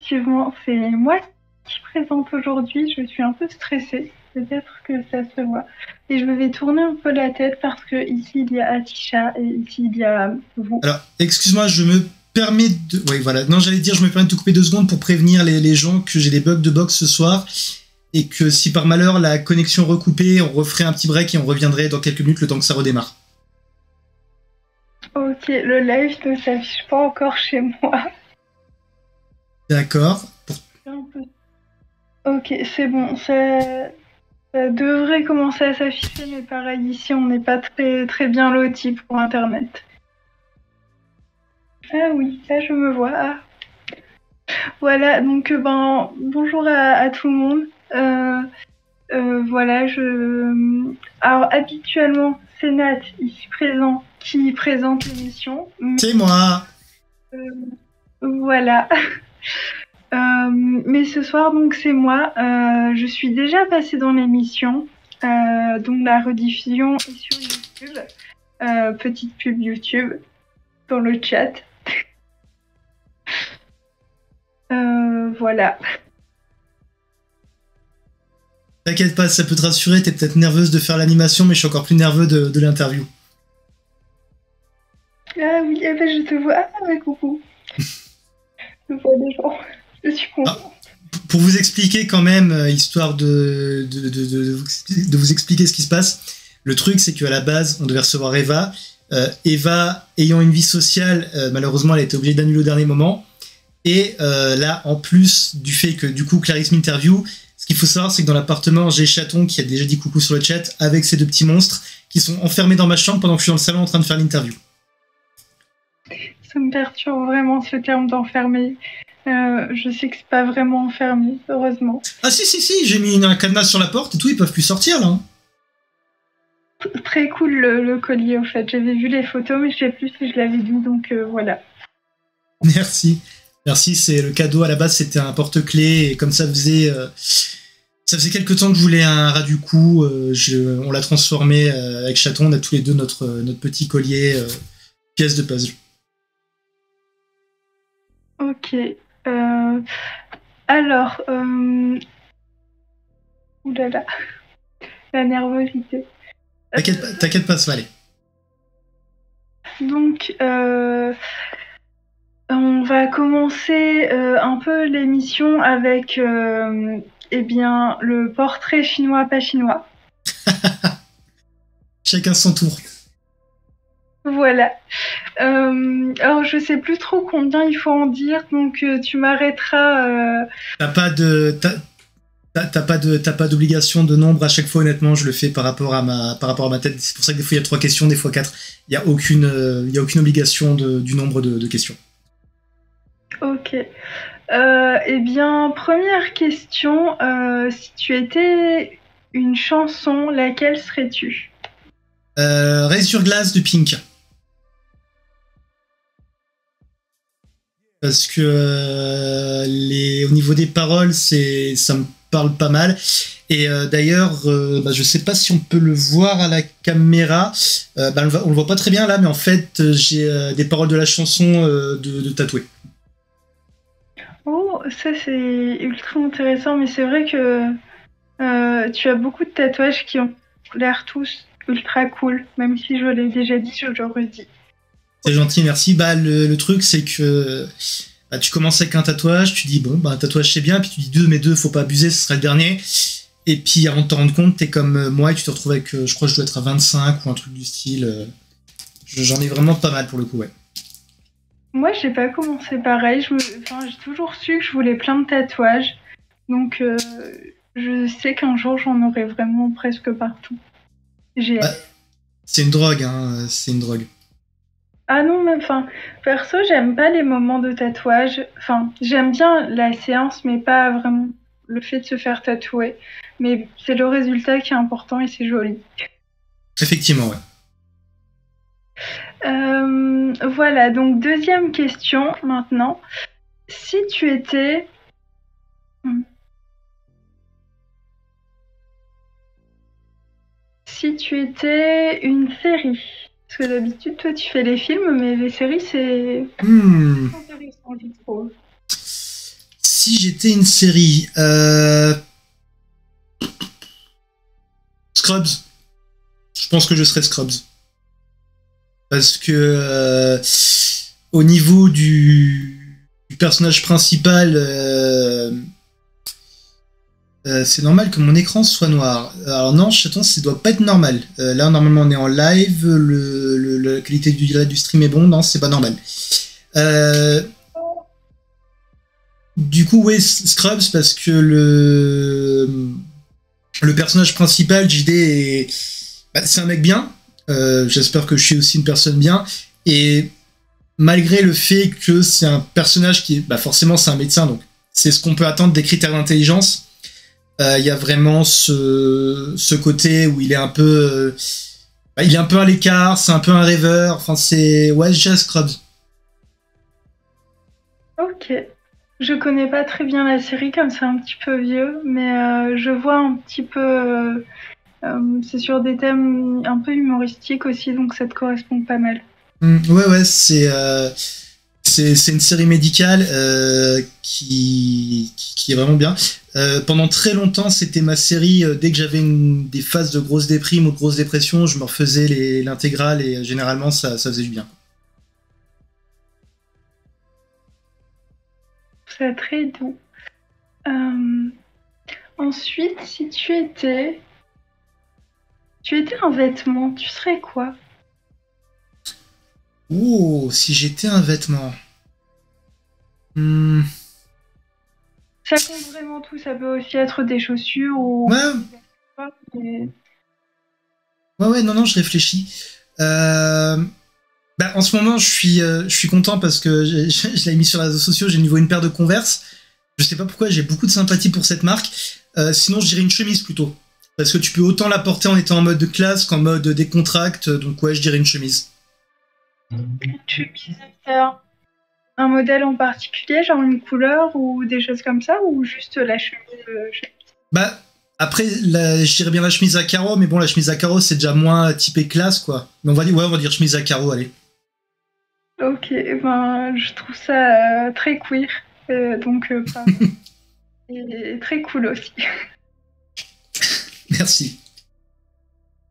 effectivement, c'est moi qui présente aujourd'hui. Je suis un peu stressée. Peut-être que ça se voit. Et je vais tourner un peu la tête parce que ici il y a Atisha et ici il y a vous. Alors, excuse-moi, je me permets de... Oui, voilà. Non, j'allais dire, je me permets de te couper 2 secondes pour prévenir les gens que j'ai des bugs de box ce soir et que si par malheur la connexion recoupée, on referait un petit break et on reviendrait dans quelques minutes le temps que ça redémarre. Ok, le live ne s'affiche pas encore chez moi. D'accord. Ok, c'est bon. Ça devrait commencer à s'afficher, mais pareil, ici, on n'est pas très bien lotis pour Internet. Ah oui, là, je me vois. Ah. Voilà, donc, bonjour à tout le monde. Voilà, Alors, habituellement, c'est Nat, ici présent, qui présente l'émission. C'est moi. Voilà. Mais ce soir, donc, c'est moi. Je suis déjà passée dans l'émission. Donc, la rediffusion est sur YouTube. Petite pub YouTube dans le chat. Voilà. T'inquiète pas, ça peut te rassurer, t'es peut-être nerveuse de faire l'animation, mais je suis encore plus nerveux de l'interview. Ah oui, eh ben, je te vois. Ah ouais, coucou. Je vois des gens. Je suis contente. Pour vous expliquer quand même, histoire de vous expliquer ce qui se passe, le truc c'est qu'à la base, on devait recevoir Eva. Eva, ayant une vie sociale, malheureusement, elle a été obligée d'annuler au dernier moment. Et là, en plus du fait que du coup, Clarisse m'interview, ce qu'il faut savoir, c'est que dans l'appartement, j'ai Chaton qui a déjà dit coucou sur le chat avec ses 2 petits monstres qui sont enfermés dans ma chambre pendant que je suis dans le salon en train de faire l'interview. Ça me perturbe vraiment ce terme d'enfermé. Je sais que c'est pas vraiment enfermé, heureusement. Ah si, j'ai mis un cadenas sur la porte et tout, ils peuvent plus sortir là. Hein. Très cool le collier, au fait. J'avais vu les photos, mais je sais plus si je l'avais vu, donc voilà. Merci, c'est le cadeau. À la base, c'était un porte-clés et comme ça faisait quelques temps que je voulais un ras du cou. On l'a transformé avec Chaton. On a tous les deux notre petit collier pièce de puzzle. Ok. Alors, oulala, la nervosité. T'inquiète pas, ça va aller. Donc, on va commencer un peu l'émission avec, le portrait chinois pas chinois. Chacun son tour. Voilà. Alors, je sais plus trop combien il faut en dire, donc tu m'arrêteras. T'as pas d'obligation de nombre à chaque fois, honnêtement, je le fais par rapport à ma tête. C'est pour ça que des fois il y a 3 questions, des fois 4. Il y a aucune obligation du nombre de questions. Ok. Première question, si tu étais une chanson, laquelle serais-tu? Raise Your Glass de Pink. Parce que au niveau des paroles, ça me parle pas mal. Et d'ailleurs, je sais pas si on peut le voir à la caméra. On le voit pas très bien là, mais en fait, j'ai des paroles de la chanson de tatouer. Oh, ça c'est ultra intéressant, mais c'est vrai que tu as beaucoup de tatouages qui ont l'air tous ultra cool, même si je l'ai déjà dit, je le redis. C'est gentil, merci. Le truc, c'est que tu commences avec un tatouage, tu dis, un tatouage c'est bien, puis tu dis 2, mais 2, faut pas abuser, ce sera le dernier. Et puis avant de t'en rendre compte, t'es comme moi et tu te retrouves avec, je crois que je dois être à 25 ou un truc du style. J'en ai vraiment pas mal pour le coup, ouais. Moi, j'ai pas commencé pareil. J'ai toujours su que je voulais plein de tatouages. Donc, je sais qu'un jour, j'en aurai vraiment presque partout. J'ai hâte. C'est une drogue, hein. C'est une drogue. Ah non, mais perso, j'aime pas les moments de tatouage. J'aime bien la séance, mais pas vraiment le fait de se faire tatouer. Mais c'est le résultat qui est important et c'est joli. Effectivement, ouais. Voilà, donc deuxième question maintenant. Si tu étais... Si tu étais une série, parce que d'habitude, toi, tu fais les films, mais les séries, c'est intéressant, je trouve. Si Si j'étais une série, Scrubs. Je pense que je serais Scrubs. Parce que au niveau du personnage principal, c'est normal que mon écran soit noir. Alors non, chaton, ça doit pas être normal. Là, normalement, on est en live, la qualité du stream est bon. Non, c'est pas normal. Du coup, ouais, Scrubs, parce que le personnage principal, JD, c'est un mec bien. J'espère que je suis aussi une personne bien. Et malgré le fait que c'est un personnage qui est... forcément, c'est un médecin, donc c'est ce qu'on peut attendre des critères d'intelligence. Il y a vraiment ce côté où il est un peu... il est un peu à l'écart, c'est un peu un rêveur. Enfin, c'est... Ouais, je dirais Scrubs. Ok. Je connais pas très bien la série, comme c'est un petit peu vieux, mais je vois un petit peu... c'est sur des thèmes un peu humoristiques aussi, donc ça te correspond pas mal. Ouais, c'est une série médicale qui est vraiment bien. Pendant très longtemps, c'était ma série. Dès que j'avais des phases de grosse déprime ou de grosse dépression, je me refaisais l'intégrale et généralement, ça faisait du bien. C'est très doux. Ensuite, si tu étais un vêtement, tu serais quoi? Oh, si j'étais un vêtement. Ça compte vraiment tout, ça peut aussi être des chaussures ou... Ouais. Ouais, non, je réfléchis. En ce moment, je suis content parce que je l'ai mis sur les réseaux sociaux, j'ai niveau une paire de Converse. Je sais pas pourquoi, j'ai beaucoup de sympathie pour cette marque. Sinon, je dirais une chemise plutôt. Parce que tu peux autant la porter en étant en mode de classe qu'en mode décontracte. Donc ouais, je dirais une chemise. Une chemise, un modèle en particulier, genre une couleur ou des choses comme ça, ou juste la chemise? Après, je dirais bien la chemise à carreaux, mais bon, la chemise à carreaux, c'est déjà moins typé classe, quoi. Mais on va dire chemise à carreaux, allez. Ok, je trouve ça très queer, donc et très cool aussi. Merci.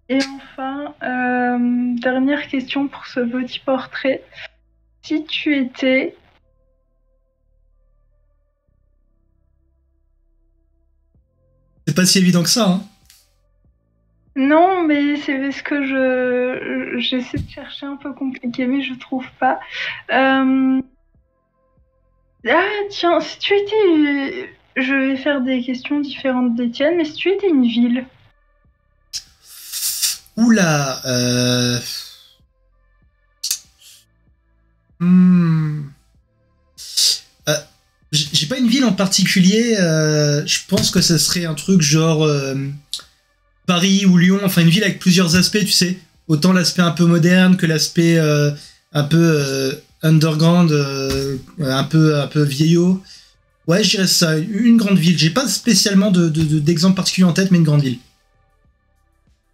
Et enfin, dernière question pour ce petit portrait. Si tu étais... C'est pas si évident que ça, hein. Non, mais c'est parce que j'essaie de chercher un peu compliqué, mais je trouve pas. Ah tiens, si tu étais... Je vais faire des questions différentes des tiennes, mais si tu étais une ville... Oula, j'ai pas une ville en particulier. Je pense que ça serait un truc genre Paris ou Lyon. Enfin, une ville avec plusieurs aspects, tu sais. Autant l'aspect un peu moderne que l'aspect un peu underground, un peu vieillot. Ouais, je dirais ça. Une grande ville. J'ai pas spécialement d'exemple particulier en tête, mais une grande ville.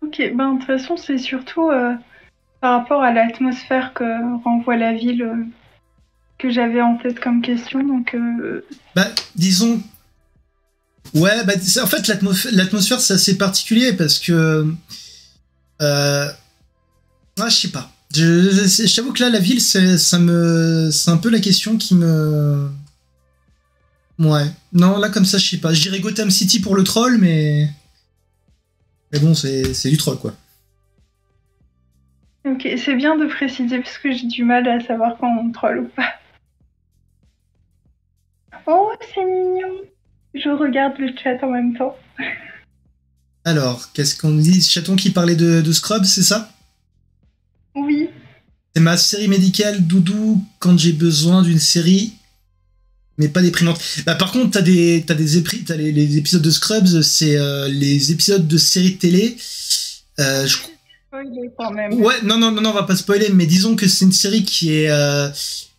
Ok, de toute façon, c'est surtout par rapport à l'atmosphère que renvoie la ville que j'avais en tête comme question, donc... Disons... Ouais, en fait, l'atmosphère, c'est assez particulier parce que... je sais pas. Je t'avoue que là, la ville, c'est un peu la question qui me... Ouais. Non, là, comme ça, je sais pas. Je dirais Gotham City pour le troll, mais... Mais bon, c'est du troll, quoi. Ok, c'est bien de préciser parce que j'ai du mal à savoir quand on troll ou pas. Oh, c'est mignon. Je regarde le chat en même temps. Alors, qu'est-ce qu'on dit? Chaton qui parlait de Scrubs, c'est ça? Oui. C'est ma série médicale doudou quand j'ai besoin d'une série, mais pas déprimante. Par contre, t'as les épisodes de Scrubs, c'est les épisodes de séries de télé. Quand même. Ouais, non, on va pas spoiler, mais disons que c'est une série qui est...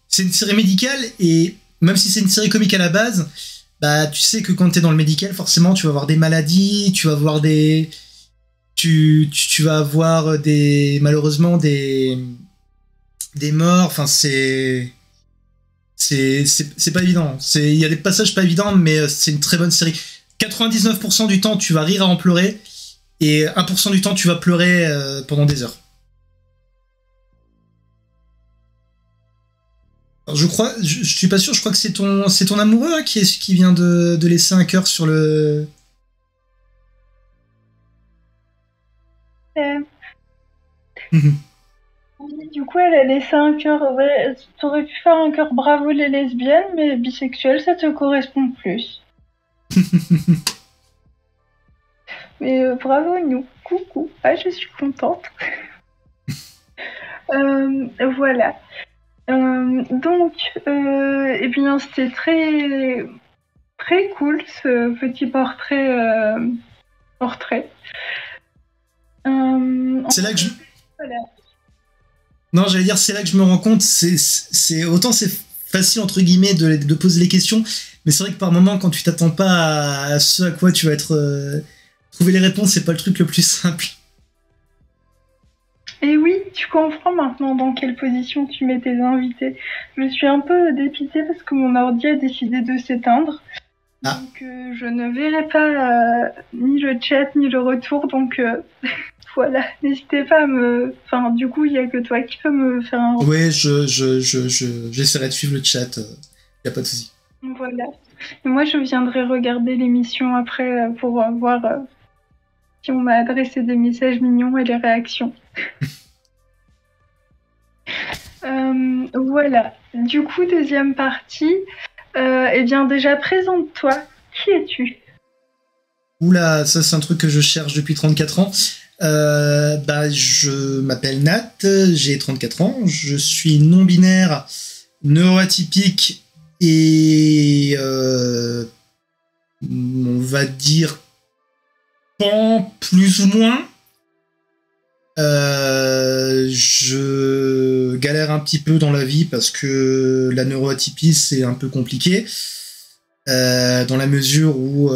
c'est une série médicale, et même si c'est une série comique à la base, tu sais que quand t'es dans le médical, forcément, tu vas avoir des maladies, tu vas avoir des... Tu vas avoir malheureusement des morts, enfin c'est... C'est pas évident. Il y a des passages pas évidents, mais c'est une très bonne série. 99% du temps, tu vas rire à en pleurer, et 1% du temps, tu vas pleurer pendant des heures. Alors, je suis pas sûr, je crois que c'est ton amoureux hein, qui vient de laisser un cœur sur le. Euh, Du coup, elle a laissé un cœur. Ouais, t'aurais pu faire un cœur bravo les lesbiennes, mais bisexuel, ça te correspond plus. Mais bravo nous. Coucou. Ah, je suis contente. Voilà. Donc, eh bien, c'était très, très cool ce petit portrait. C'est là que je. Voilà. Non, j'allais dire, c'est là que je me rends compte. Autant c'est facile entre guillemets de poser les questions, mais c'est vrai que par moment, quand tu t'attends pas à ce à quoi tu vas être trouver les réponses, c'est pas le truc le plus simple. Et oui, tu comprends maintenant dans quelle position tu mets tes invités. Je suis un peu dépitée parce que mon ordi a décidé de s'éteindre. Ah. Donc je ne verrai pas ni le chat ni le retour. Donc voilà, n'hésitez pas à me... Enfin, du coup, il n'y a que toi qui peux me faire un retour. Ouais, j'essaierai de suivre le chat. Y a pas de souci. Voilà. Et moi, je viendrai regarder l'émission après pour voir si on m'a adressé des messages mignons et les réactions. Voilà. Du coup, deuxième partie. Eh bien, déjà, présente-toi. Qui es-tu? Oula, ça c'est un truc que je cherche depuis 34 ans. Je m'appelle Nat, j'ai 34 ans, je suis non-binaire, neuroatypique et on va dire pan plus ou moins. Je galère un petit peu dans la vie parce que la neuroatypie c'est un peu compliqué dans la mesure où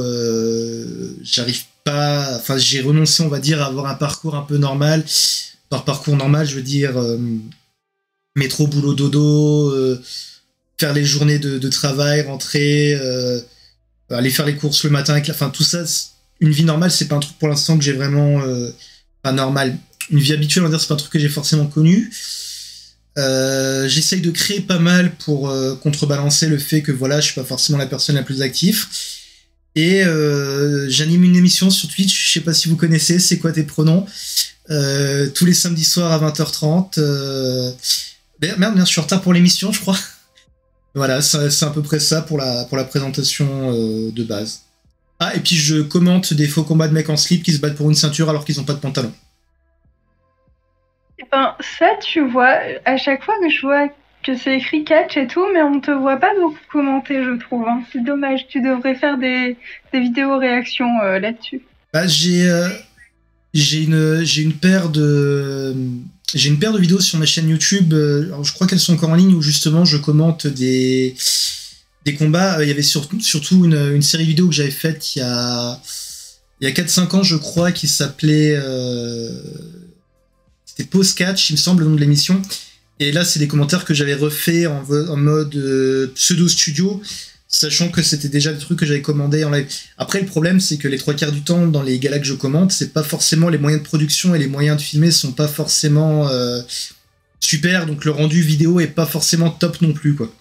j'arrive pas, enfin j'ai renoncé on va dire à avoir un parcours un peu normal. Par parcours normal je veux dire métro boulot dodo, faire les journées de travail, rentrer, aller faire les courses le matin avec enfin tout ça, une vie normale c'est pas un truc pour l'instant que j'ai vraiment pas normal. Une vie habituelle, on va dire, c'est pas un truc que j'ai forcément connu. J'essaye de créer pas mal pour contrebalancer le fait que voilà, je suis pas forcément la personne la plus active. Et j'anime une émission sur Twitch, je sais pas si vous connaissez, c'est quoi tes pronoms tous les samedis soirs à 20h30. Merde, je suis en retard pour l'émission, je crois. Voilà, c'est à peu près ça pour la présentation de base. Ah, et puis je commente des faux combats de mecs en slip qui se battent pour une ceinture alors qu'ils ont pas de pantalon. Ben, ça, tu vois, à chaque fois que je vois que c'est écrit catch et tout, mais on te voit pas beaucoup commenter, je trouve. Hein. C'est dommage, tu devrais faire des vidéos réactions là-dessus. Bah, j'ai une paire de vidéos sur ma chaîne YouTube. Alors je crois qu'elles sont encore en ligne où justement je commente des combats. Il y avait surtout une série vidéo que j'avais faite il y a 4-5 ans, je crois, qui s'appelait c'était Pause Catch, il me semble, le nom de l'émission. Et là, c'est des commentaires que j'avais refait en mode pseudo-studio, sachant que c'était déjà des trucs que j'avais commandés en live. Après, le problème, c'est que les 3/4 du temps, dans les galas que je commente, c'est pas forcément les moyens de production et les moyens de filmer sont pas forcément super, donc le rendu vidéo est pas forcément top non plus, quoi.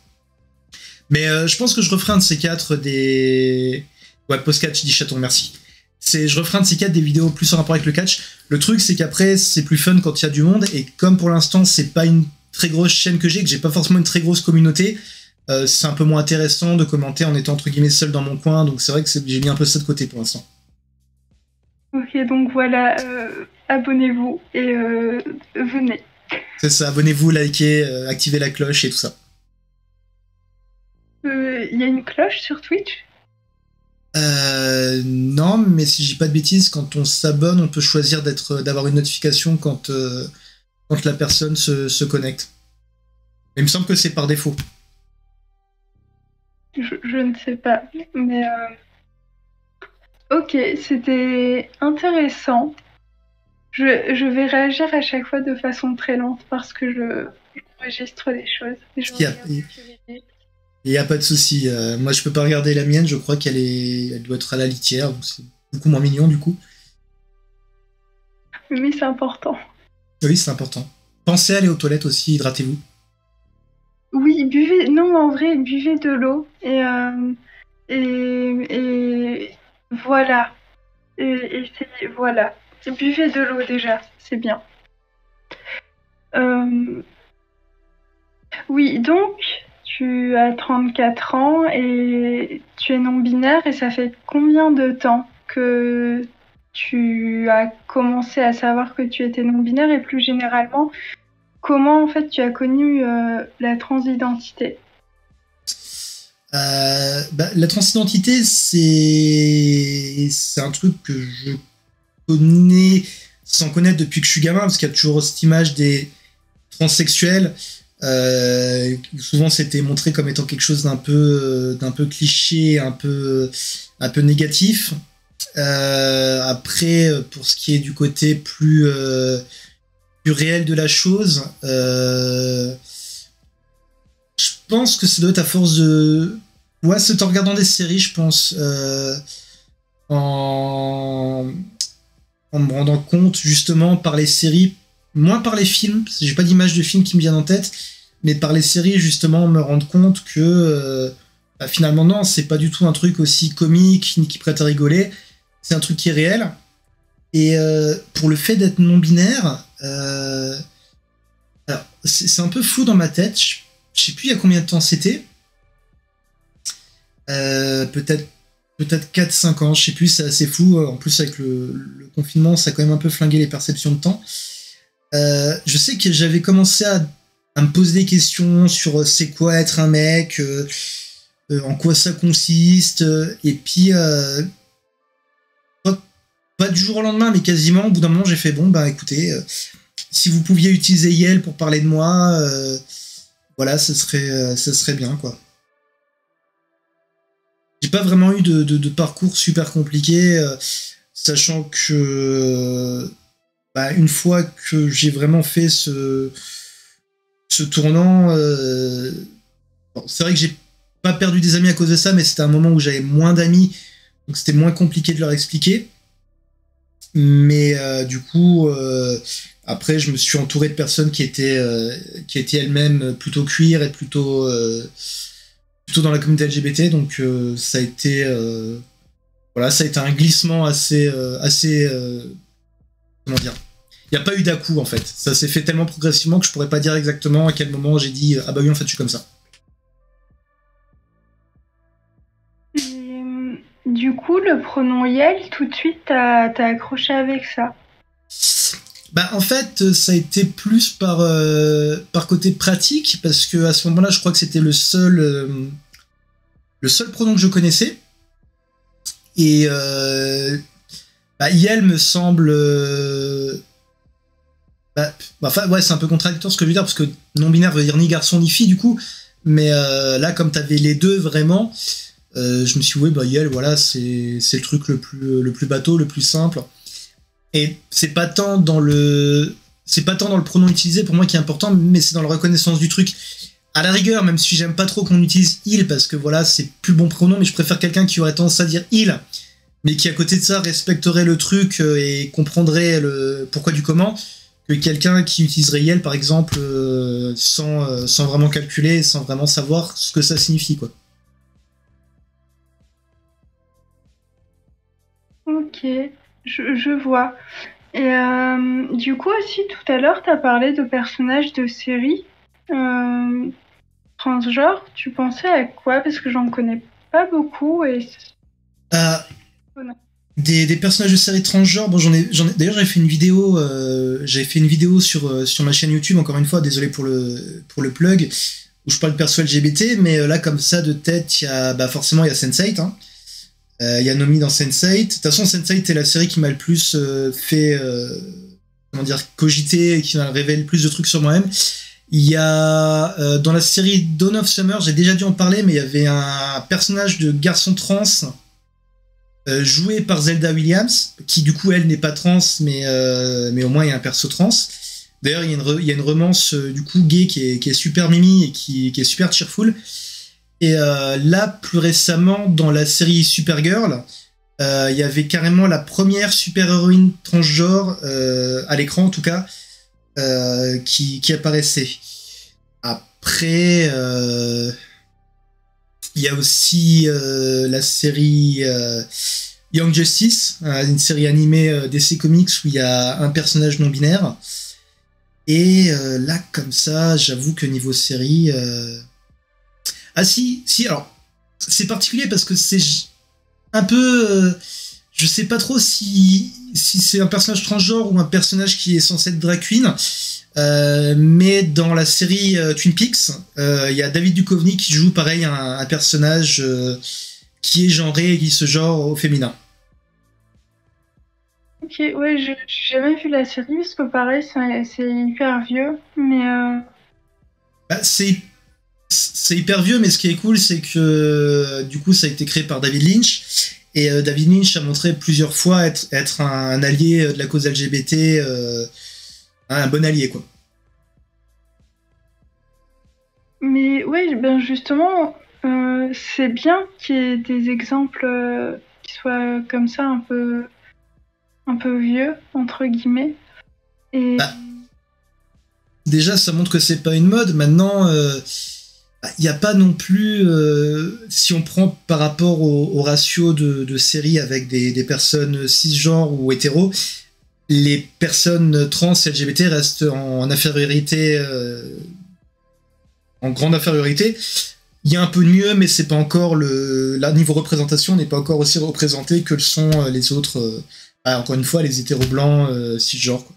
Mais je pense que je referai un de ces quatre des... Ouais, Pause Catch, dit chaton, merci. Je referai un de ces quatre des vidéos plus en rapport avec le catch. Le truc, c'est qu'après, c'est plus fun quand il y a du monde, et comme pour l'instant, c'est pas une très grosse chaîne que j'ai pas forcément une très grosse communauté, c'est un peu moins intéressant de commenter en étant entre guillemets seul dans mon coin, donc c'est vrai que j'ai mis un peu ça de côté pour l'instant. Ok, donc voilà, abonnez-vous et venez. C'est ça, abonnez-vous, likez, activez la cloche et tout ça. Y a une cloche sur Twitch? Non, mais si je dis pas de bêtises, quand on s'abonne, on peut choisir d'avoir une notification quand la personne se connecte. Il me semble que c'est par défaut. Je ne sais pas, mais ok, c'était intéressant. Je vais réagir à chaque fois de façon très lente parce que j'enregistre des choses. Et je regarde ce que j'ai dit. Il n'y a pas de souci. Moi, je peux pas regarder la mienne. Je crois elle doit être à la litière. Donc c'est beaucoup moins mignon, du coup. Oui, c'est important. Oui, c'est important. Pensez à aller aux toilettes aussi. Hydratez-vous. Oui, buvez. Non, en vrai, buvez de l'eau et voilà. Voilà. Buvez de l'eau déjà, c'est bien. Euh, oui, donc tu as 34 ans et tu es non-binaire et ça fait combien de temps que tu as commencé à savoir que tu étais non-binaire et plus généralement, comment en fait tu as connu la transidentité? La transidentité, c'est un truc que je connais sans connaître depuis que je suis gamin, parce qu'il y a toujours cette image des transsexuels. Souvent, c'était montré comme étant quelque chose d'un peu cliché, un peu négatif. Après, pour ce qui est du côté plus réel de la chose, je pense que ça doit être à force de... Ouais, c'est en regardant des séries, je pense. En... en me rendant compte, justement, par les séries, moins par les films, parce que j'ai pas d'image de film qui me viennent en tête, mais par les séries, justement, me rendre compte que finalement, non, c'est pas du tout un truc aussi comique, ni qui prête à rigoler. C'est un truc qui est réel. Et pour le fait d'être non-binaire, alors, c'est un peu flou dans ma tête. Je sais plus il y a combien de temps c'était. Peut-être 4-5 ans, je sais plus, c'est assez fou. En plus, avec le confinement, ça a quand même un peu flingué les perceptions de temps. Je sais que j'avais commencé à me poser des questions sur c'est quoi être un mec, en quoi ça consiste, et puis pas du jour au lendemain, mais quasiment, au bout d'un moment, j'ai fait bon, bah écoutez, si vous pouviez utiliser Yel pour parler de moi, voilà, ce serait bien, quoi. J'ai pas vraiment eu de parcours super compliqué, sachant que une fois que j'ai vraiment fait ce tournant, bon, c'est vrai que j'ai pas perdu des amis à cause de ça, mais c'était un moment où j'avais moins d'amis, donc c'était moins compliqué de leur expliquer. Mais du coup, après, je me suis entouré de personnes qui étaient elles-mêmes plutôt queer et plutôt dans la communauté LGBT, donc ça a été voilà, ça a été un glissement assez comment dire. Il n'y a pas eu d'à-coup en fait. Ça s'est fait tellement progressivement que je pourrais pas dire exactement à quel moment j'ai dit ah bah oui en fait je suis comme ça. Et, du coup, le pronom Yel, tout de suite, t'as accroché avec ça. Bah en fait ça a été plus par côté pratique parce que à ce moment-là je crois que c'était le seul pronom que je connaissais et Yel me semble enfin ouais c'est un peu contradictoire ce que je veux dire parce que non binaire veut dire ni garçon ni fille du coup mais là comme t'avais les deux vraiment je me suis dit ouais bah Yel voilà c'est le truc le plus bateau, le plus simple. Et c'est pas tant dans le pronom utilisé pour moi qui est important, mais c'est dans la reconnaissance du truc. À la rigueur, même si j'aime pas trop qu'on utilise il, parce que voilà, c'est plus bon pronom, mais je préfère quelqu'un qui aurait tendance à dire il, mais qui à côté de ça respecterait le truc et comprendrait le pourquoi du comment, que quelqu'un qui utiliserait il, par exemple, sans vraiment calculer, sans vraiment savoir ce que ça signifie, quoi. Ok, je vois. Et du coup aussi, tout à l'heure, tu as parlé de personnages de série transgenres. Tu pensais à quoi? Parce que j'en connais pas beaucoup et... Euh, Oh non. des personnages de séries transgenres, bon, d'ailleurs, j'avais fait une vidéo sur ma chaîne YouTube, encore une fois, désolé pour le plug, où je parle de perso LGBT, mais là, comme ça, de tête, forcément, il y a Sense8, hein. Il y a Nomi dans Sense8. De toute façon, Sense8 est la série qui m'a le plus fait cogiter et qui m'a révélé le plus de trucs sur moi-même. Il y a dans la série Dawn of Summer, j'ai déjà dû en parler, mais il y avait un personnage de garçon trans joué par Zelda Williams, qui du coup elle n'est pas trans, mais au moins il y a un perso trans. D'ailleurs, il y a une romance du coup gay qui est super mimi et qui est super cheerful. Et là, plus récemment, dans la série Supergirl, il y avait carrément la première super-héroïne transgenre, à l'écran en tout cas, qui apparaissait. Après, il y a aussi la série Young Justice, une série animée DC Comics où il y a un personnage non binaire. Et là, comme ça, j'avoue que niveau série... Ah si, alors, c'est particulier parce que c'est un peu... je sais pas trop si c'est un personnage transgenre ou un personnage qui est censé être drag queen. Mais dans la série Twin Peaks, il y a David Duchovny qui joue pareil un personnage qui est genré et qui se genre au féminin. Ok, ouais, j'ai jamais vu la série parce que pareil, c'est hyper vieux, mais Bah, c'est hyper vieux, mais ce qui est cool, c'est que du coup, ça a été créé par David Lynch. Et David Lynch a montré plusieurs fois être un allié de la cause LGBT, un bon allié, quoi. mais ouais, ben justement, c'est bien qu'il y ait des exemples qui soient comme ça un peu vieux entre guillemets. Et Bah, déjà, ça montre que c'est pas une mode. Maintenant, il n'y a pas non plus, si on prend par rapport au ratio de séries avec des personnes cisgenres ou hétéros, les personnes trans et LGBT restent en infériorité, en grande infériorité. Il y a un peu de mieux, mais c'est pas encore niveau représentation n'est pas encore aussi représenté que le sont les autres. Encore une fois, les hétéros blancs cisgenres, quoi.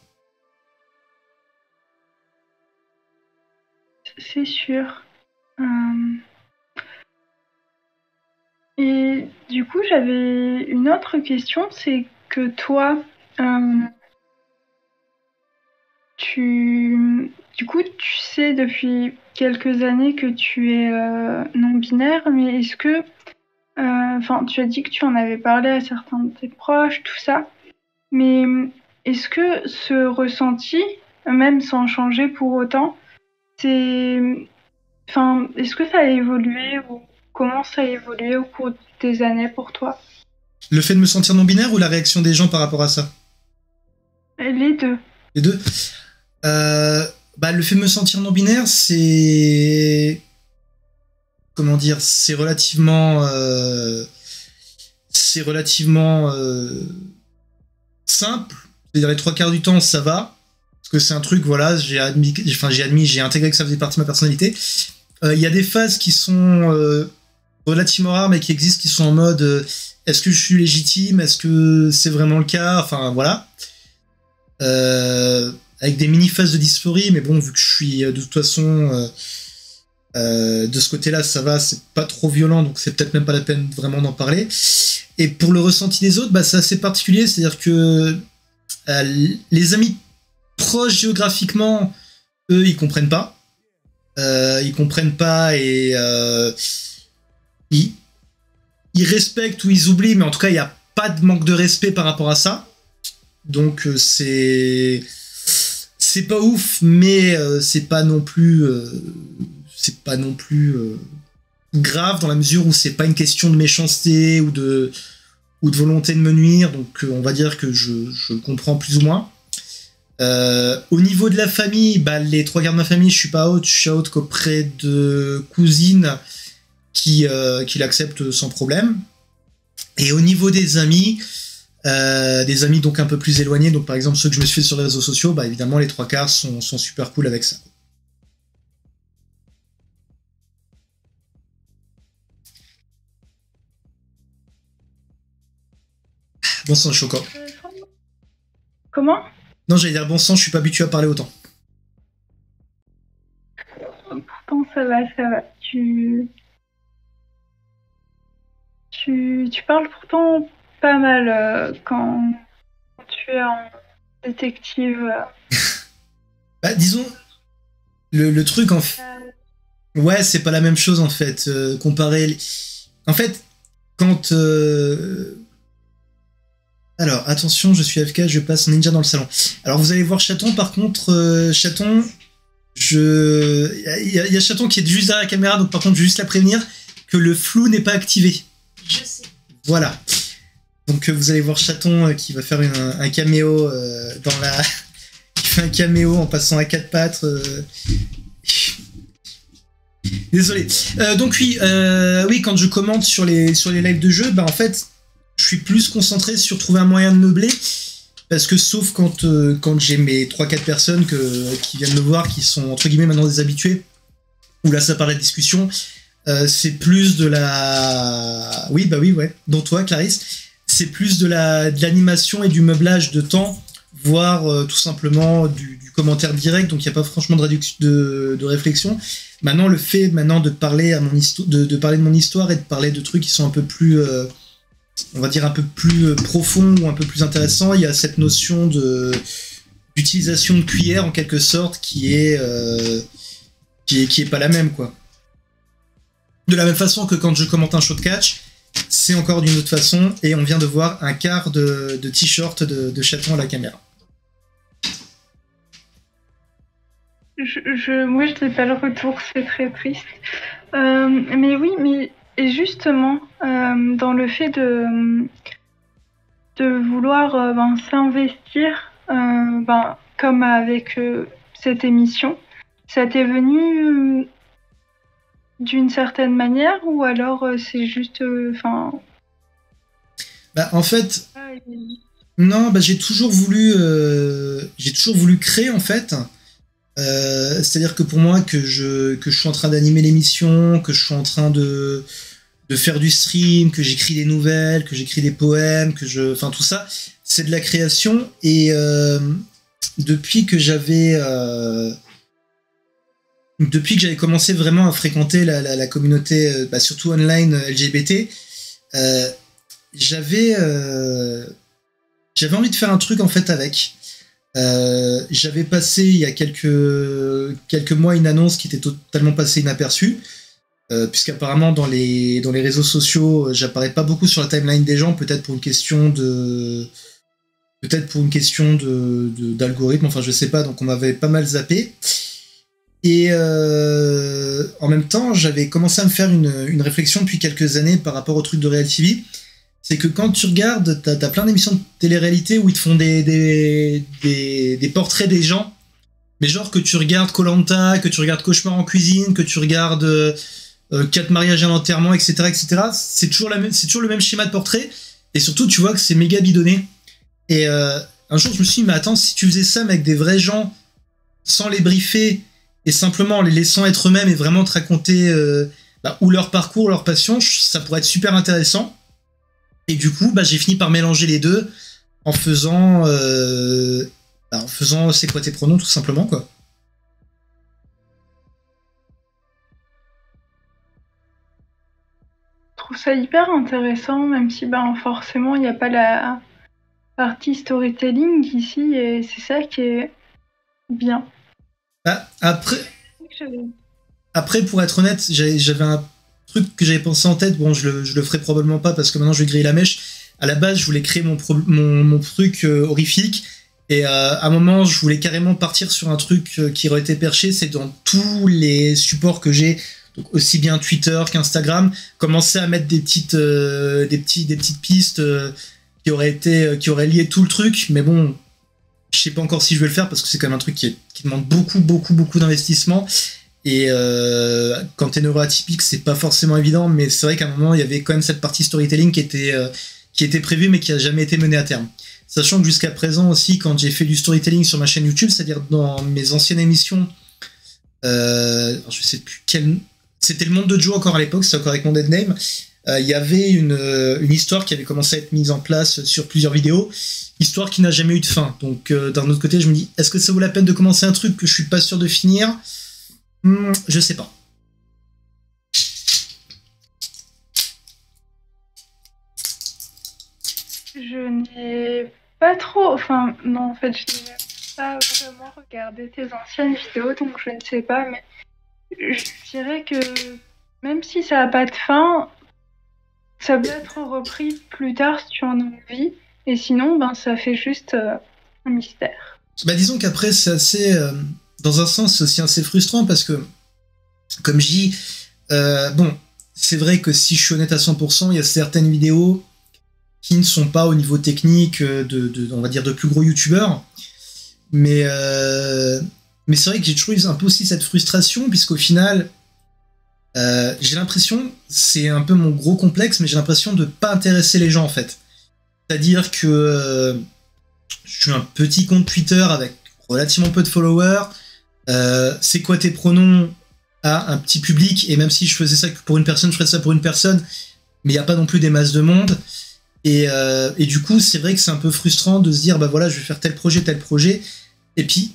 c'est sûr. Euh, Et du coup, j'avais une autre question, c'est que toi, euh, du coup, tu sais depuis quelques années que tu es non-binaire, mais est-ce que, enfin, tu as dit que tu en avais parlé à certains de tes proches, tout ça, mais est-ce que ce ressenti, même sans changer pour autant, c'est, enfin, est-ce que ça a évolué ou comment ça a évolué au cours des années pour toi? Le fait de me sentir non-binaire ou la réaction des gens par rapport à ça? Les deux. Les deux. Bah, le fait de me sentir non-binaire, c'est... Comment dire? C'est relativement... simple. C'est-à-dire les trois quarts du temps, ça va. Parce que c'est un truc, voilà, j'ai intégré que ça faisait partie de ma personnalité. Il y a des phases qui sont relativement rares, mais qui existent, qui sont en mode est-ce que je suis légitime? Est-ce que c'est vraiment le cas? Enfin, voilà. Avec des mini-phases de dysphorie, mais bon, vu que je suis de toute façon de ce côté-là, ça va, c'est pas trop violent, donc c'est peut-être même pas la peine vraiment d'en parler. Et pour le ressenti des autres, bah, c'est assez particulier, c'est-à-dire que les amis proches géographiquement, eux, ils comprennent pas. Ils comprennent pas et ils respectent ou ils oublient, mais en tout cas, il n'y a pas de manque de respect par rapport à ça. Donc, c'est pas ouf, mais c'est pas non plus grave dans la mesure où c'est pas une question de méchanceté ou de volonté de me nuire. Donc, on va dire que je comprends plus ou moins. Au niveau de la famille, bah, les trois quarts de ma famille, je suis pas out, je suis out qu'auprès de cousines qui l'acceptent sans problème. Et au niveau des amis donc un peu plus éloignés, donc par exemple ceux que je me suis fait sur les réseaux sociaux, bah évidemment les trois quarts sont super cool avec ça. Bon sang, choquant. Comment? Non, j'allais dire bon sang, je suis pas habitué à parler autant. Pourtant, ça va, ça va. Tu parles pourtant pas mal quand tu es en détective. Bah, disons, le truc en fait. Ouais, c'est pas la même chose en fait. Comparer. En fait, quand. Alors, attention, je suis AFK, je passe ninja dans le salon. Alors, vous allez voir Chaton, par contre, Chaton. Il y a Chaton qui est juste derrière la caméra, donc par contre, je vais juste la prévenir. que le flou n'est pas activé. Je sais. Voilà. Donc vous allez voir Chaton qui va faire un caméo dans la... qui fait un caméo en passant à quatre pattes. Désolé. Donc oui, quand je commente sur les lives de jeu, bah en fait, je suis plus concentré sur trouver un moyen de meubler. Parce que sauf quand j'ai mes 3-4 personnes qui viennent me voir, qui sont entre guillemets maintenant des habitués, où là ça parle de la discussion, c'est plus de la... Oui, bah oui, ouais. Dont toi, Clarisse. C'est plus de l'animation et du meublage de temps, voire tout simplement du commentaire direct, donc il n'y a pas franchement de réflexion. Maintenant, le fait de parler de parler de mon histoire et de parler de trucs qui sont un peu plus, on va dire un peu plus profonds ou un peu plus intéressants, il y a cette notion d'utilisation de cuillère en quelque sorte qui est pas la même, quoi. De la même façon que quand je commente un show de catch, c'est encore d'une autre façon, et on vient de voir un quart de t-shirt de Chaton à la caméra. Moi, je n'ai pas le retour, c'est très triste. Mais oui, et justement, dans le fait de vouloir s'investir, comme avec cette émission, ça t'est venu d'une certaine manière, ou alors c'est juste... En fait... Non, j'ai toujours voulu créer, en fait. C'est-à-dire que pour moi, que je suis en train d'animer l'émission, que je suis en train de faire du stream, que j'écris des nouvelles, que j'écris des poèmes, tout ça, c'est de la création. Et depuis que j'avais commencé vraiment à fréquenter la communauté, surtout online LGBT, j'avais envie de faire un truc en fait avec. J'avais passé il y a quelques mois une annonce qui était totalement passée inaperçue, puisqu'apparemment dans les réseaux sociaux, j'apparais pas beaucoup sur la timeline des gens, peut-être pour une question d'algorithme, enfin je sais pas, donc on m'avait pas mal zappé. Et en même temps, j'avais commencé à me faire une réflexion depuis quelques années par rapport au truc de Real TV. C'est que quand tu regardes, t'as plein d'émissions de télé-réalité où ils te font des portraits des gens, mais genre que tu regardes Koh-Lanta, que tu regardes Cauchemar en cuisine, que tu regardes 4 mariages et un enterrement, etc., c'est toujours le même schéma de portrait, et surtout tu vois que c'est méga bidonné. Et un jour je me suis dit, mais attends, si tu faisais ça mais avec des vrais gens, sans les briefer, et simplement en les laissant être eux-mêmes et vraiment te raconter ou leur parcours, leur passion, ça pourrait être super intéressant. Et du coup, j'ai fini par mélanger les deux en faisant c'est quoi tes pronoms, tout simplement, quoi. Je trouve ça hyper intéressant, même si forcément il n'y a pas la partie storytelling ici, et c'est ça qui est bien. Après, pour être honnête, j'avais un truc que j'avais pensé en tête. Bon, je le ferai probablement pas parce que maintenant je vais griller la mèche. À la base, je voulais créer mon truc horrifique, et à un moment, je voulais carrément partir sur un truc qui aurait été perché. C'est dans tous les supports que j'ai, donc aussi bien Twitter qu'Instagram, commencer à mettre des petites pistes qui auraient lié tout le truc. Mais bon, je sais pas encore si je vais le faire parce que c'est quand même un truc qui demande beaucoup d'investissement. Et quand t'es neuroatypique, c'est pas forcément évident, mais c'est vrai qu'à un moment, il y avait quand même cette partie storytelling qui était prévue, mais qui a jamais été menée à terme. Sachant que jusqu'à présent aussi, quand j'ai fait du storytelling sur ma chaîne YouTube, c'est-à-dire dans mes anciennes émissions, je sais plus quel... C'était le monde de Joe encore à l'époque, c'était encore avec mon dead name. Il y avait une histoire qui avait commencé à être mise en place sur plusieurs vidéos, histoire qui n'a jamais eu de fin. Donc d'un autre côté, je me dis, est-ce que ça vaut la peine de commencer un truc que je suis pas sûr de finir ? Je sais pas. Je n'ai pas trop... non, en fait, je n'ai pas vraiment regardé tes anciennes vidéos, donc je ne sais pas, mais je dirais que même si ça n'a pas de fin, ça peut être repris plus tard si tu en as envie, et sinon, ça fait juste un mystère. Disons qu'après, c'est assez... dans un sens, c'est aussi assez frustrant, parce que comme je dis, c'est vrai que si je suis honnête à 100%, il y a certaines vidéos qui ne sont pas au niveau technique on va dire, de plus gros youtubeurs. Mais c'est vrai que j'ai toujours eu un peu aussi cette frustration, puisqu'au final, j'ai l'impression, c'est un peu mon gros complexe, mais j'ai l'impression de pas intéresser les gens, en fait. C'est-à-dire que je suis un petit compte Twitter avec relativement peu de followers. C'est quoi tes pronoms à un petit public, et même si je faisais ça pour une personne, je ferais ça pour une personne, mais il n'y a pas non plus des masses de monde. Et du coup, c'est vrai que c'est un peu frustrant de se dire, bah voilà, je vais faire tel projet, et puis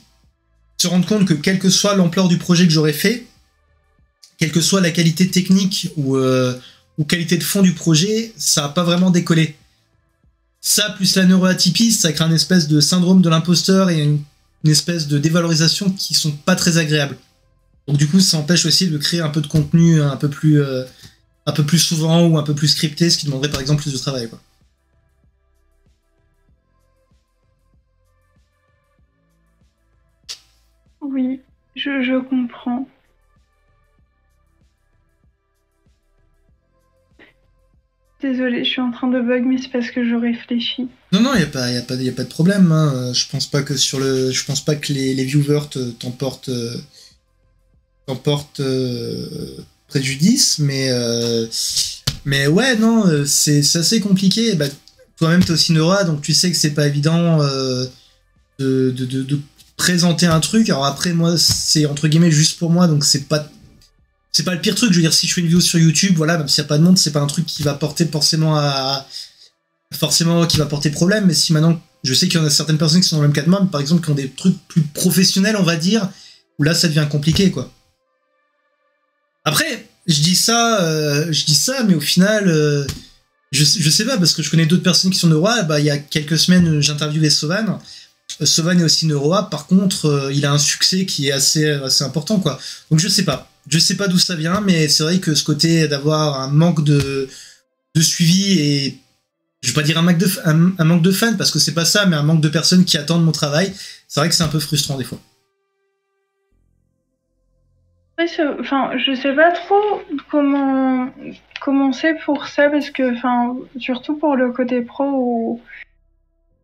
se rendre compte que quelle que soit l'ampleur du projet que j'aurais fait, quelle que soit la qualité technique ou qualité de fond du projet, ça n'a pas vraiment décollé. Ça, plus la neuroatypie, ça crée un espèce de syndrome de l'imposteur et une espèce de dévalorisation qui sont pas très agréables. Donc du coup, ça empêche aussi de créer un peu de contenu un peu plus souvent ou un peu plus scripté, ce qui demanderait par exemple plus de travail, quoi. Oui, je comprends. Désolée, je suis en train de bug, mais c'est parce que je réfléchis. Non, il y a pas de problème, hein. Je pense pas que les viewers t'emportent préjudice, mais ouais, non, c'est assez compliqué. Bah, toi-même, t'es aussi neura, donc tu sais que c'est pas évident de présenter un truc. Alors après, moi, c'est entre guillemets juste pour moi, donc c'est pas le pire truc. Je veux dire, si je fais une vidéo sur YouTube, voilà, même s'il n'y a pas de monde, c'est pas un truc qui va porter forcément qui va porter problème. Mais si maintenant, je sais qu'il y en a certaines personnes qui sont dans le même cas de moi, par exemple, qui ont des trucs plus professionnels, on va dire, où là, ça devient compliqué, quoi. Après, je dis ça, mais au final, je sais pas, parce que je connais d'autres personnes qui sont neuroa. Bah, il y a quelques semaines, j'interviewais Sovan. Sovan est aussi neuroa, par contre, il a un succès qui est assez important, quoi. Donc je sais pas d'où ça vient, mais c'est vrai que ce côté d'avoir un manque de suivi et je vais pas dire un manque de fans, parce que c'est pas ça, mais un manque de personnes qui attendent mon travail, c'est vrai que c'est un peu frustrant des fois. Ouais, enfin, je sais pas trop comment c'est pour ça, parce que, enfin, surtout pour le côté pro, ou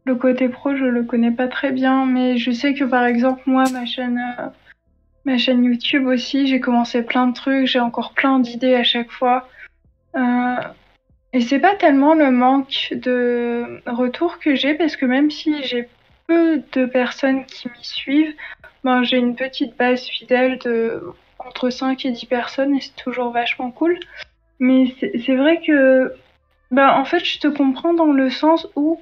le côté pro, je le connais pas très bien, mais je sais que par exemple, moi, ma chaîne YouTube aussi, j'ai commencé plein de trucs, j'ai encore plein d'idées à chaque fois. Et c'est pas tellement le manque de retour que j'ai, parce que même si j'ai peu de personnes qui m'y suivent, ben, j'ai une petite base fidèle de entre 5 et 10 personnes, et c'est toujours vachement cool. Mais c'est vrai que, ben, en fait, je te comprends dans le sens où,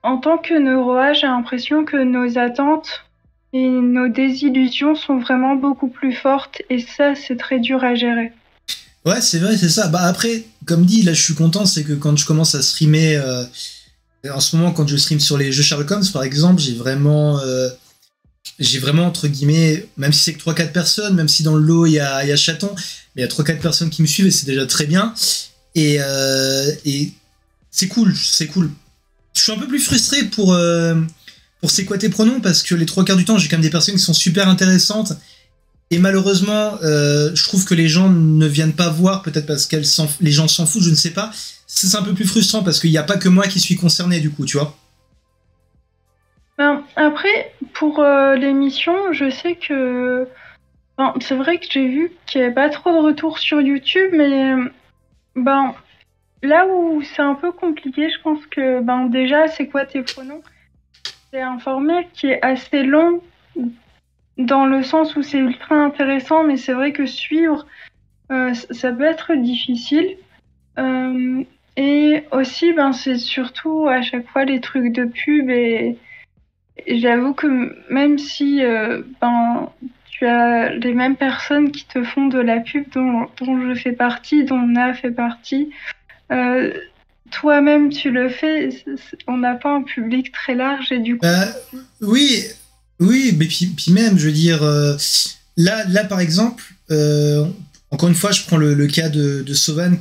en tant que neuroa, j'ai l'impression que nos attentes et nos désillusions sont vraiment beaucoup plus fortes, et ça, c'est très dur à gérer. Ouais, c'est vrai, c'est ça. Bah après, comme dit, là je suis content, c'est que quand je commence à streamer, en ce moment quand je stream sur les jeux Sherlock Holmes par exemple, j'ai vraiment entre guillemets, même si c'est que 3-4 personnes, même si dans le lot il y a Chaton, mais il y a 3-4 personnes qui me suivent et c'est déjà très bien. Et c'est cool. Je suis un peu plus frustré pour C'est quoi tes pronoms, parce que les 3 quarts du temps j'ai quand même des personnes qui sont super intéressantes. Et malheureusement, je trouve que les gens ne viennent pas voir, peut-être parce que les gens s'en foutent, je ne sais pas. C'est un peu plus frustrant parce qu'il n'y a pas que moi qui suis concerné, du coup, tu vois. Ben, après, pour l'émission, je sais que... Ben, c'est vrai que j'ai vu qu'il n'y avait pas trop de retours sur YouTube, mais ben, là où c'est un peu compliqué, je pense que ben, déjà, c'est quoi tes pronoms? C'est un format qui est assez long, dans le sens où c'est ultra intéressant, mais c'est vrai que suivre, ça peut être difficile. Et aussi, ben, c'est surtout à chaque fois les trucs de pub, et j'avoue que même si ben, tu as les mêmes personnes qui te font de la pub dont je fais partie, dont Na fait partie, toi-même tu le fais, on n'a pas un public très large, et du coup... Oui, mais puis même, je veux dire, là par exemple, encore une fois, je prends le cas de Sovan,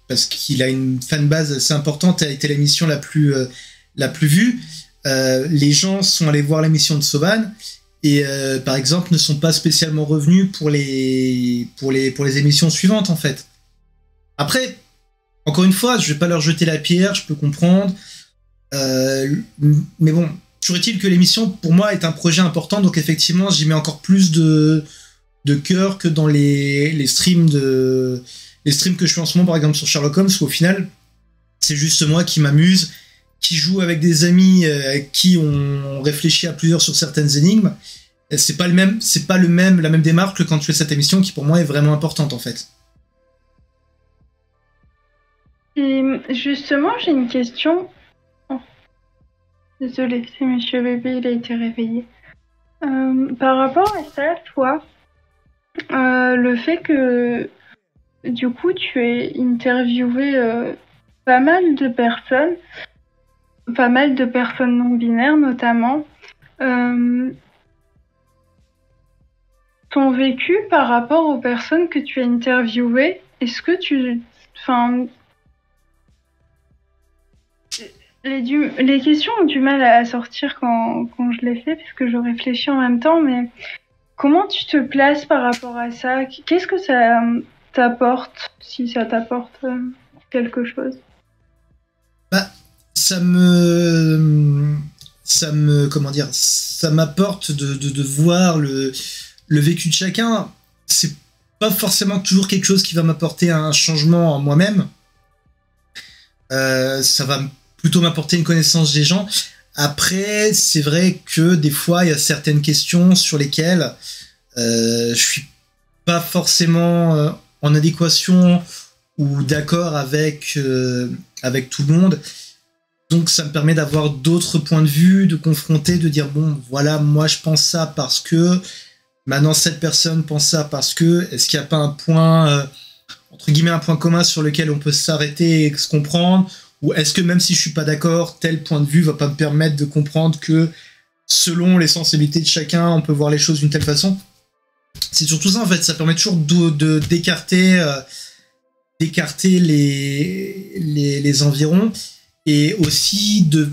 parce qu'il a une fanbase assez importante, a été l'émission la plus vue. Les gens sont allés voir l'émission de Sovan et par exemple ne sont pas spécialement revenus pour les émissions suivantes, en fait. Après, encore une fois, je vais pas leur jeter la pierre, je peux comprendre. Mais bon, toujours est-il que l'émission, pour moi, est un projet important, donc effectivement, j'y mets encore plus de cœur que dans les streams les streams que je fais en ce moment, par exemple sur Sherlock Holmes, où au final, c'est juste moi qui m'amuse, qui joue avec des amis qui ont réfléchi à plusieurs sur certaines énigmes. Et c'est pas la même démarche que quand tu fais cette émission qui pour moi est vraiment importante en fait. Et justement, j'ai une question. Oh, désolée, c'est Monsieur Bébé, il a été réveillé. Par rapport à ça, toi, le fait que du coup tu aies interviewé pas mal de personnes non binaires notamment, ton vécu par rapport aux personnes que tu as interviewées, est-ce que enfin, les questions ont du mal à sortir quand je les fais parce que je réfléchis en même temps, mais comment tu te places par rapport à ça? Qu'est-ce que ça t'apporte, si ça t'apporte quelque chose? Bah, comment dire, ça m'apporte de voir le vécu de chacun. C'est pas forcément toujours quelque chose qui va m'apporter un changement en moi-même. Ça va plutôt m'apporter une connaissance des gens. Après, c'est vrai que des fois, il y a certaines questions sur lesquelles je suis pas forcément en adéquation ou d'accord avec tout le monde. Donc ça me permet d'avoir d'autres points de vue, de confronter, de dire bon, voilà, moi je pense ça parce que maintenant cette personne pense ça parce que, est-ce qu'il n'y a pas un point, entre guillemets, un point commun sur lequel on peut s'arrêter et se comprendre, ou est-ce que même si je suis pas d'accord, tel point de vue va pas me permettre de comprendre que selon les sensibilités de chacun, on peut voir les choses d'une telle façon. C'est surtout ça en fait, ça permet toujours d'écarter les environs, et aussi de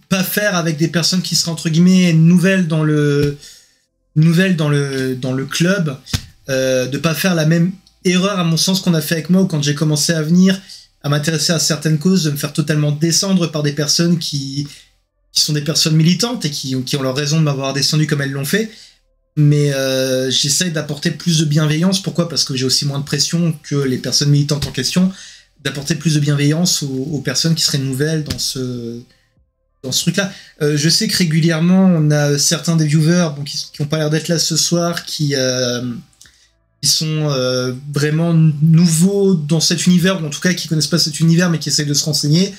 pas faire avec des personnes qui seraient entre guillemets nouvelles dans le club, de pas faire la même erreur à mon sens qu'on a fait avec moi, ou quand j'ai commencé à venir à m'intéresser à certaines causes, de me faire totalement descendre par des personnes qui sont des personnes militantes et qui ont leur raison de m'avoir descendu comme elles l'ont fait. Mais j'essaye d'apporter plus de bienveillance. Pourquoi ? Parce que j'ai aussi moins de pression que les personnes militantes en question, d'apporter plus de bienveillance aux personnes qui seraient nouvelles dans ce truc-là. Je sais que régulièrement, on a certains des viewers qui n'ont pas l'air d'être là ce soir, qui sont vraiment nouveaux dans cet univers, ou en tout cas qui connaissent pas cet univers, mais qui essayent de se renseigner.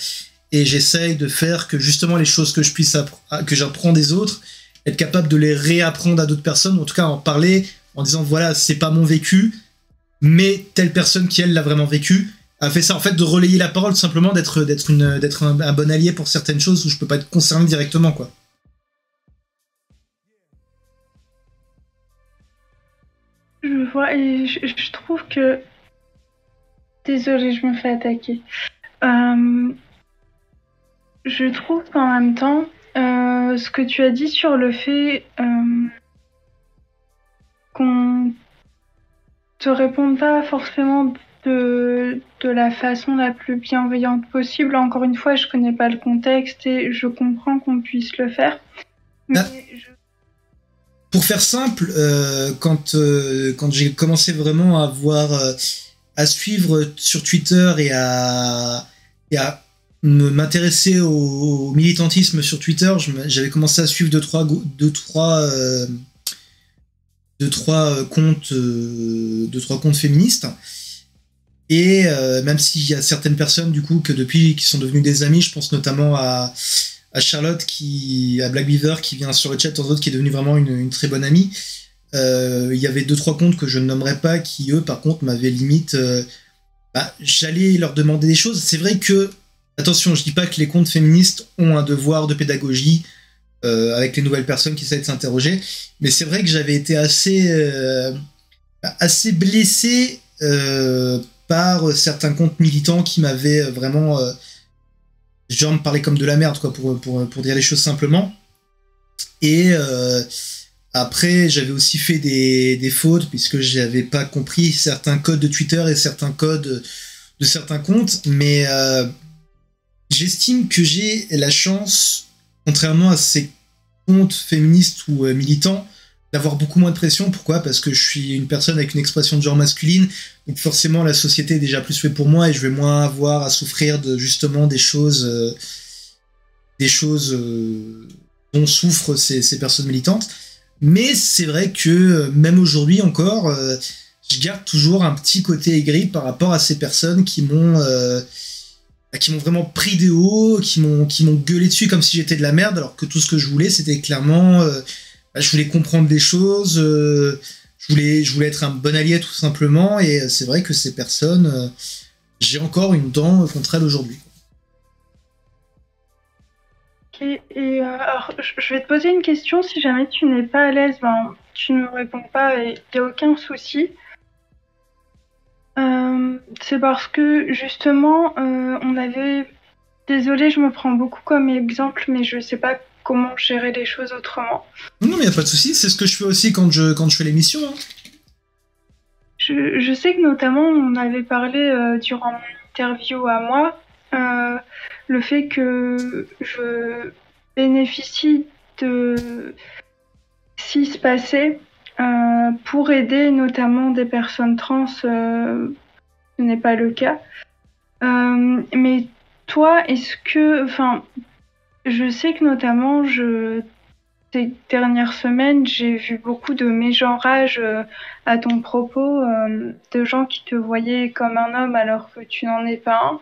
Et j'essaye de faire que justement les choses que que j'apprends des autres, être capable de les réapprendre à d'autres personnes, ou en tout cas en parler, en disant voilà, c'est pas mon vécu, mais telle personne qui elle l'a vraiment vécu a fait ça, en fait, de relayer la parole, tout simplement, d'être un bon allié pour certaines choses où je peux pas être concerné directement, quoi. Je vois, et je trouve que... Désolée, je me fais attaquer. Je trouve qu'en même temps, ce que tu as dit sur le fait qu'on te réponde pas forcément de la façon la plus bienveillante possible. Encore une fois, je connais pas le contexte et je comprends qu'on puisse le faire. Mais Pour faire simple, quand j'ai commencé vraiment à suivre sur Twitter et à m'intéresser au militantisme sur Twitter, j'avais commencé à suivre deux trois comptes féministes. Et même s'il y a certaines personnes du coup que depuis qui sont devenues des amis, je pense notamment à Charlotte, à Black Beaver, qui vient sur le chat, entre autres, qui est devenue vraiment une très bonne amie. Il y avait 2-3 comptes que je ne nommerai pas, qui eux par contre m'avaient limite j'allais leur demander des choses. C'est vrai que, attention, je dis pas que les comptes féministes ont un devoir de pédagogie avec les nouvelles personnes qui essaient de s'interroger, mais c'est vrai que j'avais été assez blessé par certains comptes militants qui m'avaient vraiment genre me parler comme de la merde, quoi, pour dire les choses simplement. Et Après, j'avais aussi fait des fautes puisque j'avais pas compris certains codes de Twitter et certains codes de certains comptes, mais j'estime que j'ai la chance, contrairement à ces comptes féministes ou militants, d'avoir beaucoup moins de pression. Pourquoi? Parce que je suis une personne avec une expression de genre masculine, donc forcément la société est déjà plus faite pour moi et je vais moins avoir à souffrir de justement des choses dont souffrent ces personnes militantes. Mais c'est vrai que même aujourd'hui encore, je garde toujours un petit côté aigri par rapport à ces personnes qui m'ont vraiment pris de haut, qui m'ont gueulé dessus comme si j'étais de la merde, alors que tout ce que je voulais, c'était clairement, je voulais comprendre des choses, je voulais être un bon allié tout simplement, et c'est vrai que ces personnes, j'ai encore une dent contre elles aujourd'hui. Et alors, je vais te poser une question. Si jamais tu n'es pas à l'aise, ben, tu ne me réponds pas et il n'y a aucun souci. C'est parce que justement, on avait. Désolée, je me prends beaucoup comme exemple, mais je sais pas comment gérer les choses autrement. Non, mais y a pas de souci. C'est ce que je fais aussi quand je fais l'émission. Hein. Je sais que notamment, on avait parlé durant mon interview à moi, le fait que je bénéficie de ce qui se passait pour aider notamment des personnes trans. Ce n'est pas le cas. Mais toi, est-ce que, enfin, je sais que notamment, ces dernières semaines, j'ai vu beaucoup de mégenrage à ton propos, de gens qui te voyaient comme un homme alors que tu n'en es pas un.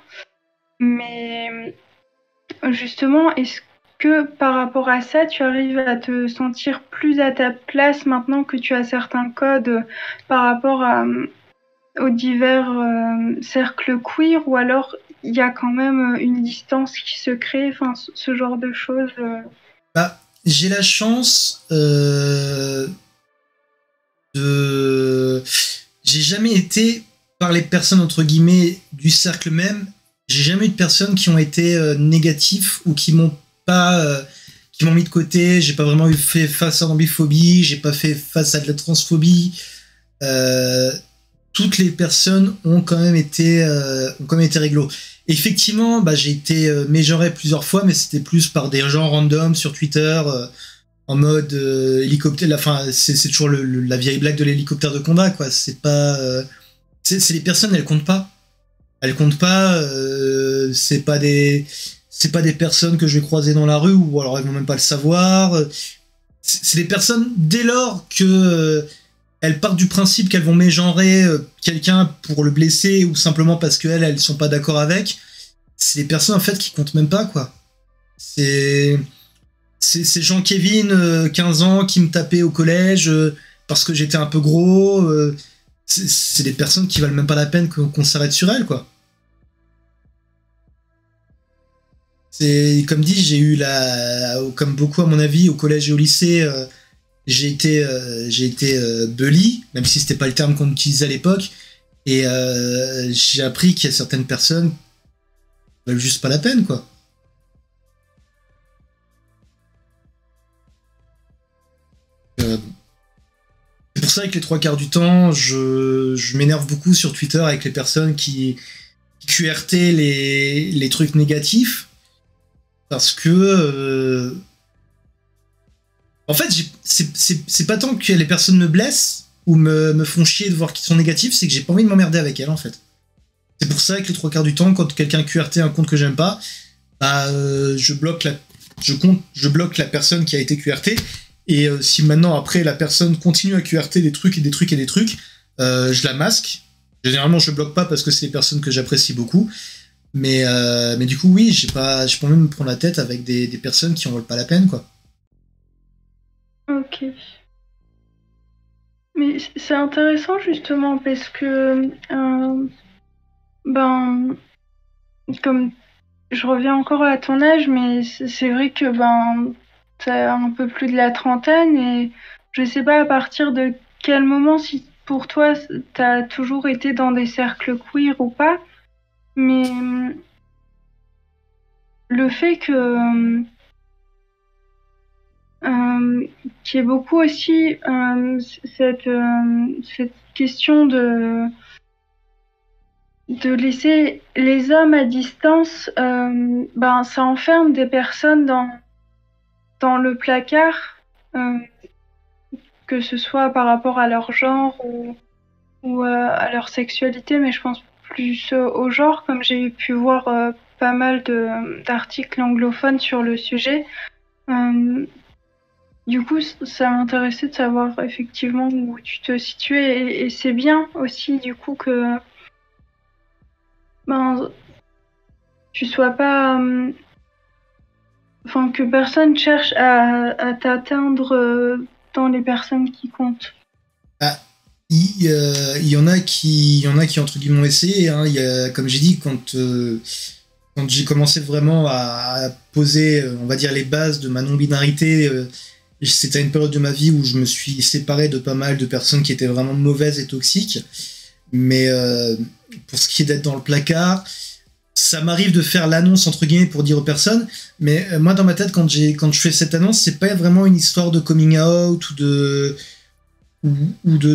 Mais justement, est-ce que par rapport à ça, tu arrives à te sentir plus à ta place maintenant que tu as certains codes par rapport aux divers cercles queer, ou alors il y a quand même une distance qui se crée, enfin ce genre de choses Bah, j'ai la chance de... J'ai jamais été, par les personnes entre guillemets du cercle même, j'ai jamais eu de personnes qui ont été négatifs ou qui m'ont pas... qui m'ont mis de côté. J'ai pas vraiment fait face à l'ambiphobie, j'ai pas fait face à de la transphobie. Toutes les personnes ont quand même été réglo. Effectivement, bah, j'ai été mégenré plusieurs fois, mais c'était plus par des gens random sur Twitter, en mode hélicoptère. Enfin, c'est toujours la vieille blague de l'hélicoptère de combat, quoi. C'est pas, c'est les personnes, elles comptent pas. Elles comptent pas. C'est pas des personnes que je vais croiser dans la rue, ou alors elles vont même pas le savoir. C'est des personnes, dès lors que elles partent du principe qu'elles vont mégenrer quelqu'un pour le blesser ou simplement parce qu'elles sont pas d'accord avec, c'est des personnes en fait qui comptent même pas, quoi. C'est Jean-Kévin, 15 ans, qui me tapait au collège parce que j'étais un peu gros. C'est des personnes qui valent même pas la peine qu'on s'arrête sur elles, quoi. C'est comme dit, j'ai eu comme beaucoup à mon avis au collège et au lycée, j'ai été bully, même si c'était pas le terme qu'on utilisait à l'époque, et j'ai appris qu'il y a certaines personnes qui valent juste pas la peine, quoi. C'est pour ça que les trois quarts du temps, je m'énerve beaucoup sur Twitter avec les personnes qui QRT les trucs négatifs, parce que en fait, c'est pas tant que les personnes me blessent ou me font chier de voir qu'ils sont négatifs, c'est que j'ai pas envie de m'emmerder avec elles, en fait. C'est pour ça que les trois quarts du temps, quand quelqu'un QRT un compte que j'aime pas, bah, je bloque la personne qui a été QRT. Et si maintenant, après, la personne continue à QRT des trucs et des trucs et des trucs, je la masque. Généralement, je bloque pas parce que c'est des personnes que j'apprécie beaucoup. Mais du coup, oui, j'ai pas envie de me prendre la tête avec des personnes qui en valent pas la peine, quoi. Ok. Mais c'est intéressant justement parce que, ben, comme je reviens encore à ton âge, mais c'est vrai que ben, t'as un peu plus de la trentaine et je sais pas à partir de quel moment, si pour toi t'as toujours été dans des cercles queer ou pas, mais le fait que qui est beaucoup aussi cette question de laisser les hommes à distance. Ça enferme des personnes dans le placard, que ce soit par rapport à leur genre ou à leur sexualité, mais je pense plus au genre, comme j'ai pu voir pas mal d'articles anglophones sur le sujet. Du coup, ça m'intéressait de savoir effectivement où tu te situais, et c'est bien aussi du coup que tu sois pas, que personne cherche à t'atteindre dans les personnes qui comptent. Ah, il y en a qui entre guillemets ont essayé. Hein. Il y a, comme j'ai dit, quand j'ai commencé vraiment à poser, on va dire, les bases de ma non-binarité, c'était une période de ma vie où je me suis séparé de pas mal de personnes qui étaient vraiment mauvaises et toxiques. Mais pour ce qui est d'être dans le placard, ça m'arrive de faire l'annonce entre guillemets pour dire aux personnes, mais moi dans ma tête quand je fais cette annonce, c'est pas vraiment une histoire de coming out ou de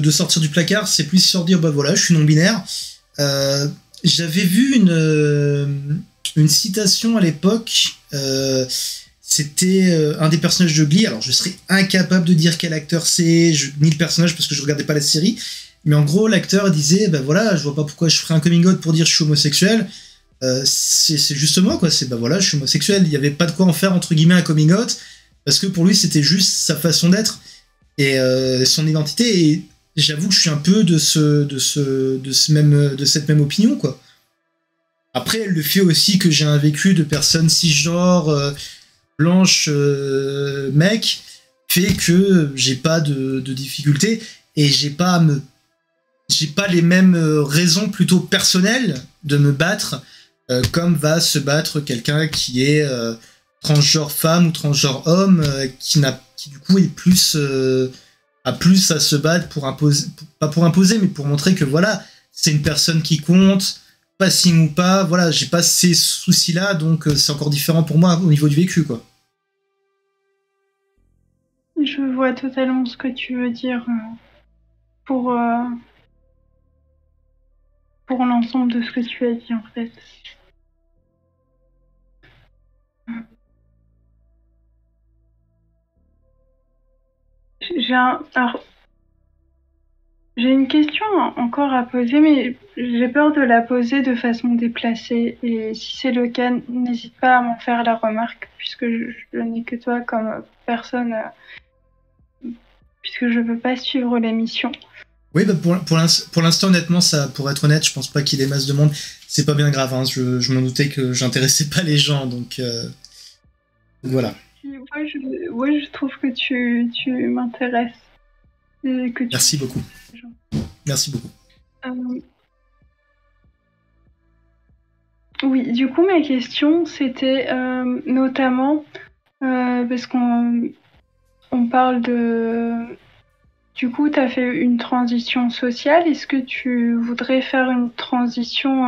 sortir du placard, c'est plus sur dire bah voilà, je suis non binaire. J'avais vu une citation à l'époque, c'était un des personnages de Glee, alors je serais incapable de dire quel acteur c'est, ni le personnage parce que je regardais pas la série, mais en gros l'acteur disait bah voilà, je vois pas pourquoi je ferais un coming out pour dire je suis homosexuel. C'est juste moi quoi, c'est bah voilà, je suis homosexuel, il y avait pas de quoi en faire entre guillemets un coming out parce que pour lui c'était juste sa façon d'être et son identité, et j'avoue que je suis un peu de cette même opinion quoi. Après le fait aussi que j'ai un vécu de personnes cisgenres blanches mec fait que j'ai pas de difficultés et j'ai pas les mêmes raisons plutôt personnelles de me battre comme va se battre quelqu'un qui est transgenre femme ou transgenre homme, qui du coup est plus a plus à se battre pour imposer, pas pour imposer, mais pour montrer que voilà, c'est une personne qui compte, passing ou pas, voilà, j'ai pas ces soucis-là, donc c'est encore différent pour moi au niveau du vécu, quoi. Je vois totalement ce que tu veux dire pour l'ensemble de ce que tu as dit en fait. J'ai une question encore à poser, mais j'ai peur de la poser de façon déplacée. Et si c'est le cas, n'hésite pas à m'en faire la remarque, puisque je n'ai que toi comme personne, puisque je ne peux pas suivre l'émission. Oui, bah pour l'instant, honnêtement, ça, pour être honnête, je pense pas qu'il y ait masse de monde. C'est pas bien grave, hein, je m'en doutais que j'intéressais pas les gens, donc voilà. Ouais, je trouve que tu m'intéresses. Merci beaucoup. Merci beaucoup. Oui, du coup, ma question, c'était notamment parce qu'on parle de... Du coup, tu as fait une transition sociale. Est-ce que tu voudrais faire une transition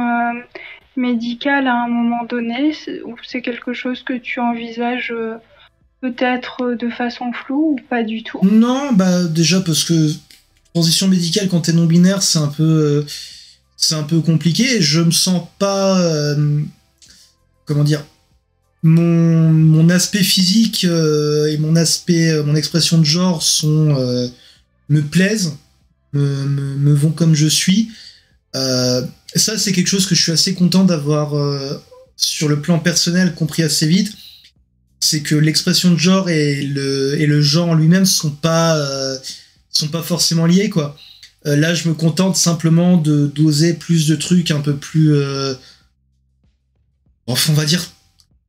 médicale à un moment donné, ou c'est quelque chose que tu envisages peut-être de façon floue ou pas du tout? Non, bah déjà parce que transition médicale quand t'es non binaire, c'est un peu compliqué. Je me sens pas, comment dire, mon aspect physique et mon expression de genre me plaisent, me vont comme je suis. Ça, c'est quelque chose que je suis assez content d'avoir sur le plan personnel compris assez vite. C'est que l'expression de genre et le genre en lui-même sont pas forcément liés, quoi. Là, je me contente simplement de doser plus de trucs un peu plus, enfin, on va dire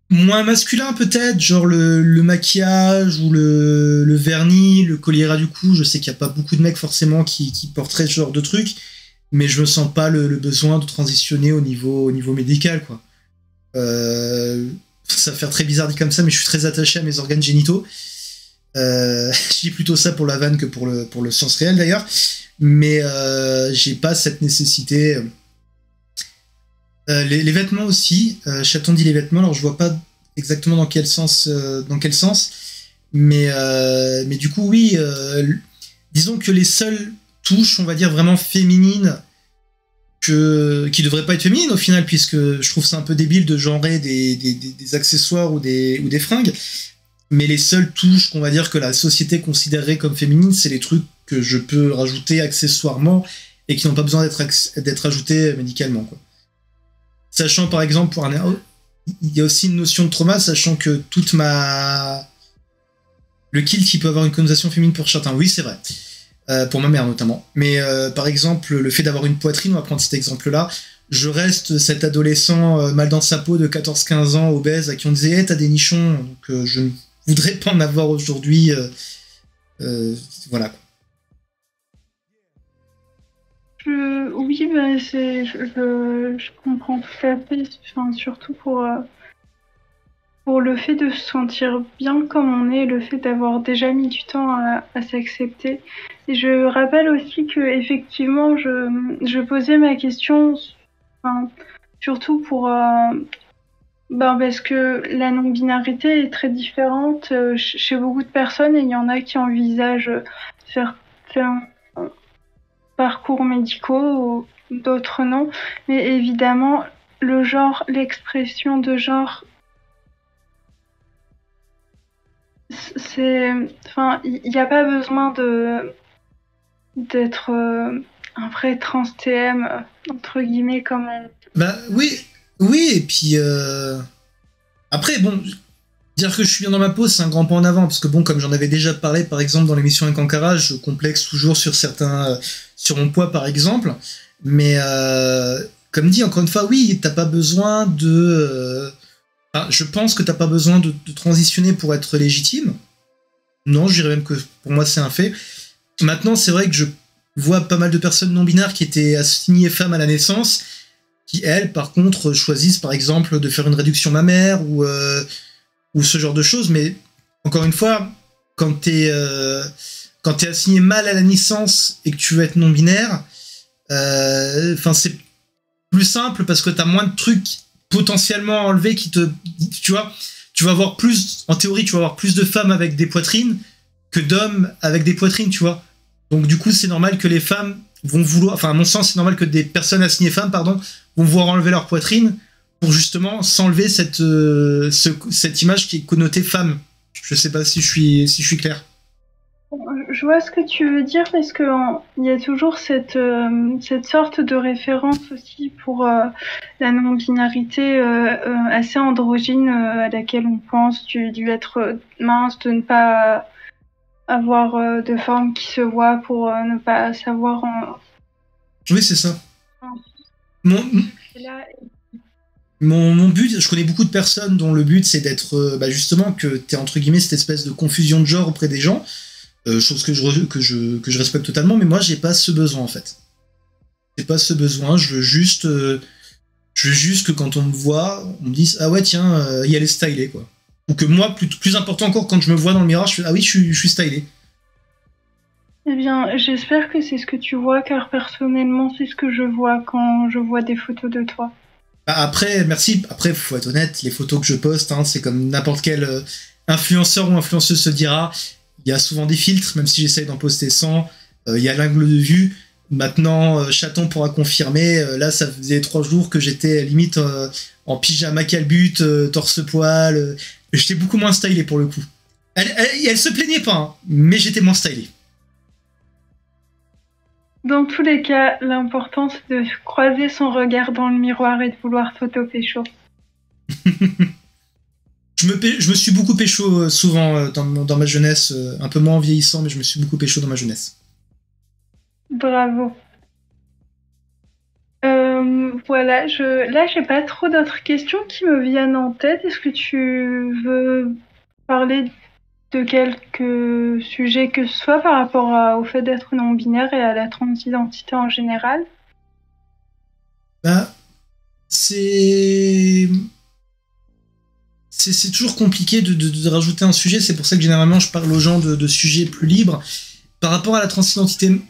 moins masculin peut-être, genre le maquillage ou le vernis, le collier ras du cou. Je sais qu'il n'y a pas beaucoup de mecs forcément qui porteraient ce genre de trucs, mais je me sens pas le besoin de transitionner au niveau médical, quoi. Ça va faire très bizarre dit comme ça, mais je suis très attaché à mes organes génitaux. Je dis plutôt ça pour la vanne que pour le sens réel d'ailleurs, mais j'ai pas cette nécessité. Les vêtements aussi, Chaton dit les vêtements, alors je vois pas exactement dans quel sens, Mais du coup, oui, disons que les seules touches, on va dire, vraiment féminines, qui devraient pas être féminines au final, puisque je trouve ça un peu débile de genrer des accessoires ou des fringues. Mais les seules touches qu'on va dire que la société considérerait comme féminines, c'est les trucs que je peux rajouter accessoirement et qui n'ont pas besoin d'être ajoutés médicalement, quoi. Sachant par exemple, il y a aussi une notion de trauma, sachant que le kilt qui peut avoir une connotation féminine pour certains, oui c'est vrai. Pour ma mère notamment. Mais par exemple, le fait d'avoir une poitrine, on va prendre cet exemple-là, je reste cet adolescent mal dans sa peau de 14-15 ans, obèse, à qui on disait hey, « t'as des nichons », donc je ne voudrais pas en avoir aujourd'hui. Voilà. Oui, ben je comprends tout à fait, enfin, surtout pour le fait de se sentir bien comme on est, le fait d'avoir déjà mis du temps à s'accepter. Et je rappelle aussi que effectivement, je posais ma question, enfin, surtout parce que la non-binarité est très différente chez beaucoup de personnes et il y en a qui envisagent certains parcours médicaux, d'autres non. Mais évidemment, le genre, l'expression de genre, enfin, il n'y a pas besoin d'être un vrai trans TM entre guillemets comme on... Bah oui, et puis après bon, dire que je suis bien dans ma peau, c'est un grand pas en avant, parce que bon, comme j'en avais déjà parlé par exemple dans l'émission avec Ankara, je complexe toujours sur sur mon poids par exemple, mais comme dit encore une fois, oui, t'as pas besoin je pense que t'as pas besoin de transitionner pour être légitime. Non, je dirais même que pour moi c'est un fait. Maintenant, c'est vrai que je vois pas mal de personnes non-binaires qui étaient assignées femmes à la naissance, qui elles, par contre, choisissent par exemple de faire une réduction mammaire ou ce genre de choses. Mais encore une fois, quand t'es assigné mal à la naissance et que tu veux être non-binaire, c'est plus simple parce que t'as moins de trucs potentiellement enlevé qui tu vois, tu vas avoir plus, en théorie, tu vas avoir plus de femmes avec des poitrines que d'hommes avec des poitrines, tu vois. Donc du coup, c'est normal que les femmes vont vouloir, enfin à mon sens, c'est normal que des personnes assignées femmes, pardon, vont vouloir enlever leur poitrine pour justement s'enlever cette image qui est connotée femme. Je sais pas si je suis clair. Je vois ce que tu veux dire parce que il y a toujours cette sorte de référence aussi pour la non-binarité assez androgyne à laquelle on pense du être mince, de ne pas avoir de forme qui se voit pour ne pas savoir Oui, c'est ça. Mon but, je connais beaucoup de personnes dont le but c'est d'être justement que t'es entre guillemets cette espèce de confusion de genre auprès des gens. Chose que je respecte totalement, mais moi j'ai pas ce besoin en fait. J'ai pas ce besoin, je veux juste que quand on me voit, on me dise ah ouais tiens, elle est stylée quoi. Ou que moi, plus important encore, quand je me vois dans le miroir, je fais ah oui je suis stylé. Eh bien, j'espère que c'est ce que tu vois, car personnellement c'est ce que je vois quand je vois des photos de toi. Après, merci. Après, faut être honnête, les photos que je poste, c'est comme n'importe quel influenceur ou influenceuse se dira. Il y a souvent des filtres, même si j'essaye d'en poster 100. Il y a l'angle de vue. Maintenant, Chaton pourra confirmer. Là, ça faisait 3 jours que j'étais limite en pyjama calbute, torse-poil. J'étais beaucoup moins stylé pour le coup. Elle se plaignait pas, mais j'étais moins stylé. Dans tous les cas, l'important c'est de croiser son regard dans le miroir et de vouloir s'auto-pécho. Je me suis beaucoup pécho souvent dans ma jeunesse, un peu moins en vieillissant, mais je me suis beaucoup pécho dans ma jeunesse. Bravo. Voilà, là j'ai pas trop d'autres questions qui me viennent en tête. Est-ce que tu veux parler de quelques sujets que ce soit par rapport au fait d'être non-binaire et à la transidentité en général? C'est toujours compliqué de rajouter un sujet, c'est pour ça que généralement je parle aux gens de sujets plus libres. Par rapport à la transidentité...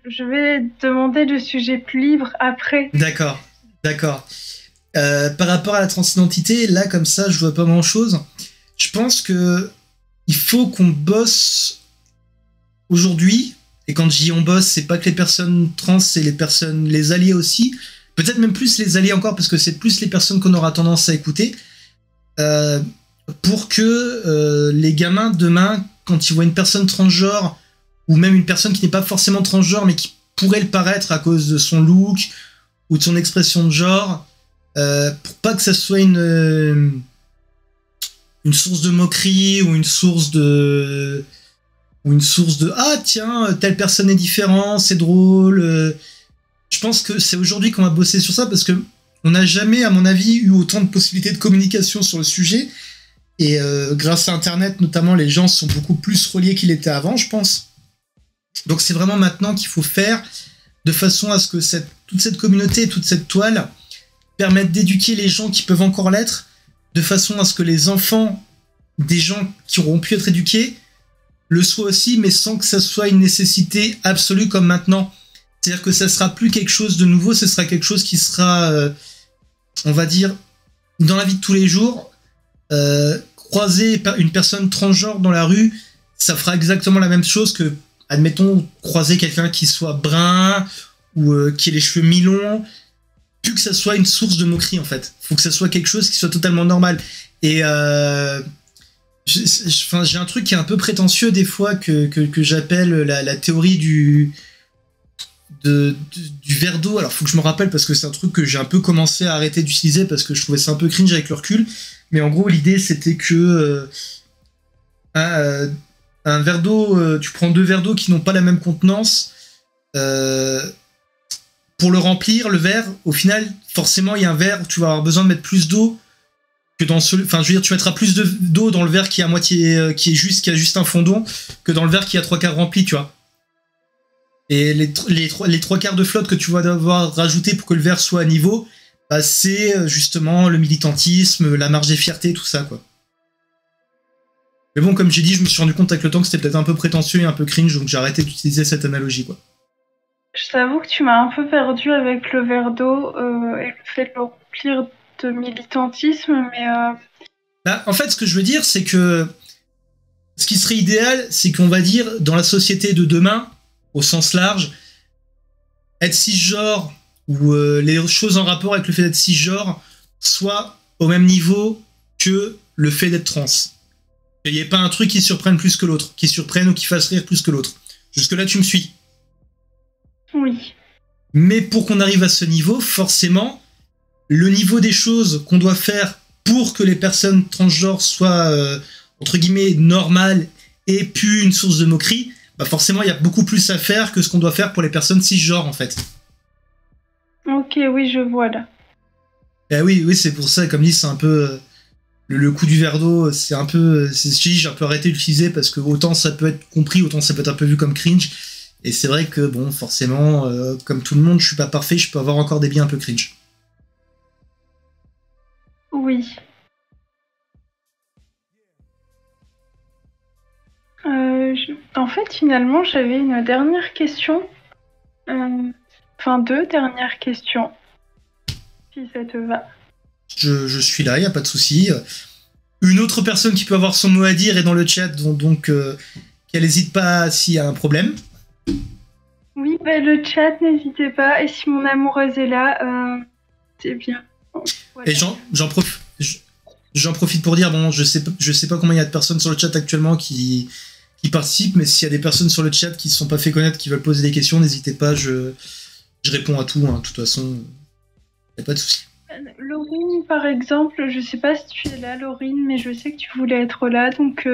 Je vais demander le sujet plus libre après. D'accord. Par rapport à la transidentité, là comme ça je vois pas grand chose. Je pense que il faut qu'on bosse aujourd'hui. Et quand je dis on bosse, c'est pas que les personnes trans, c'est les alliés aussi. Peut-être même plus les alliés encore, parce que c'est plus les personnes qu'on aura tendance à écouter. Pour que les gamins, demain, quand ils voient une personne transgenre, ou même une personne qui n'est pas forcément transgenre, mais qui pourrait le paraître à cause de son look, ou de son expression de genre, pour pas que ça soit une source de moquerie, ou une source de ah tiens, telle personne est différente, c'est drôle. Je pense que c'est aujourd'hui qu'on va bosser sur ça, parce que on n'a jamais, à mon avis, eu autant de possibilités de communication sur le sujet. Et grâce à Internet, notamment, les gens sont beaucoup plus reliés qu'ils l'étaient avant, je pense. Donc c'est vraiment maintenant qu'il faut faire de façon à ce que toute cette communauté, toute cette toile permette d'éduquer les gens qui peuvent encore l'être, de façon à ce que les enfants des gens qui auront pu être éduqués le soient aussi, mais sans que ça soit une nécessité absolue comme maintenant. C'est-à-dire que ça sera plus quelque chose de nouveau, ce sera quelque chose qui sera, on va dire, dans la vie de tous les jours. Croiser une personne transgenre dans la rue, ça fera exactement la même chose que, admettons, croiser quelqu'un qui soit brun ou qui ait les cheveux mi-longs, plus que ça soit une source de moquerie en fait. Faut que ça soit quelque chose qui soit totalement normal. Et j'ai un truc qui est un peu prétentieux des fois que j'appelle la théorie du verre d'eau. Alors faut que je me rappelle parce que c'est un truc que j'ai un peu commencé à arrêter d'utiliser parce que je trouvais ça un peu cringe avec le recul. Mais en gros l'idée c'était que un verre d'eau, tu prends 2 verres d'eau qui n'ont pas la même contenance. Pour le remplir, le verre, au final, forcément, il y a un verre où tu vas avoir besoin de mettre plus d'eau que dans celui. Enfin, je veux dire, tu mettras plus d'eau dans le verre qui est à moitié, qui a juste un fondon, que dans le verre qui a 3/4 rempli, tu vois. Et les 3/4 de flotte que tu vas devoir rajouter pour que le verre soit à niveau, bah, c'est justement le militantisme, la marge des fiertés, tout ça, quoi. Mais bon, comme j'ai dit, je me suis rendu compte avec le temps que c'était peut-être un peu prétentieux et un peu cringe, donc j'ai arrêté d'utiliser cette analogie, quoi. Je t'avoue que tu m'as un peu perdu avec le verre d'eau et le fait de le remplir de militantisme, mais... Bah, en fait, ce que je veux dire, c'est que ce qui serait idéal, c'est qu'on va dire, dans la société de demain, au sens large, être cisgenre ou les choses en rapport avec le fait d'être cisgenre soient au même niveau que le fait d'être trans. Il n'y ait pas un truc qui surprenne plus que l'autre, qui surprenne ou qui fasse rire plus que l'autre. Jusque-là, tu me suis? Oui. Mais pour qu'on arrive à ce niveau, forcément, le niveau des choses qu'on doit faire pour que les personnes transgenres soient, entre guillemets, normales et plus une source de moquerie, bah forcément, il y a beaucoup plus à faire que ce qu'on doit faire pour les personnes cisgenres, en fait. Ok, oui, je vois là. Eh oui, c'est pour ça, comme dit, c'est un peu... le coup du verre d'eau, c'est un peu... j'ai un peu arrêté d'utiliser parce que autant ça peut être compris, autant ça peut être un peu vu comme cringe. Et c'est vrai que, bon, forcément, comme tout le monde, je suis pas parfait, je peux avoir encore des biais un peu cringe. Oui. En fait, finalement, j'avais une dernière question. Enfin, 2 dernières questions. Si ça te va. Je suis là, y a pas de souci. Une autre personne qui peut avoir son mot à dire est dans le chat, donc qu'elle n'hésite pas s'il y a un problème. Oui, bah, le chat, n'hésitez pas. Et si mon amoureuse est là, c'est bien. Voilà. Et j'en profite pour dire, bon, je sais pas combien il y a de personnes sur le chat actuellement qui participent, mais s'il y a des personnes sur le chat qui ne se sont pas fait connaître, qui veulent poser des questions, n'hésitez pas, je réponds à tout, hein, de toute façon, y a pas de souci. Laurine, par exemple, je sais pas si tu es là, Laurine, mais je sais que tu voulais être là, donc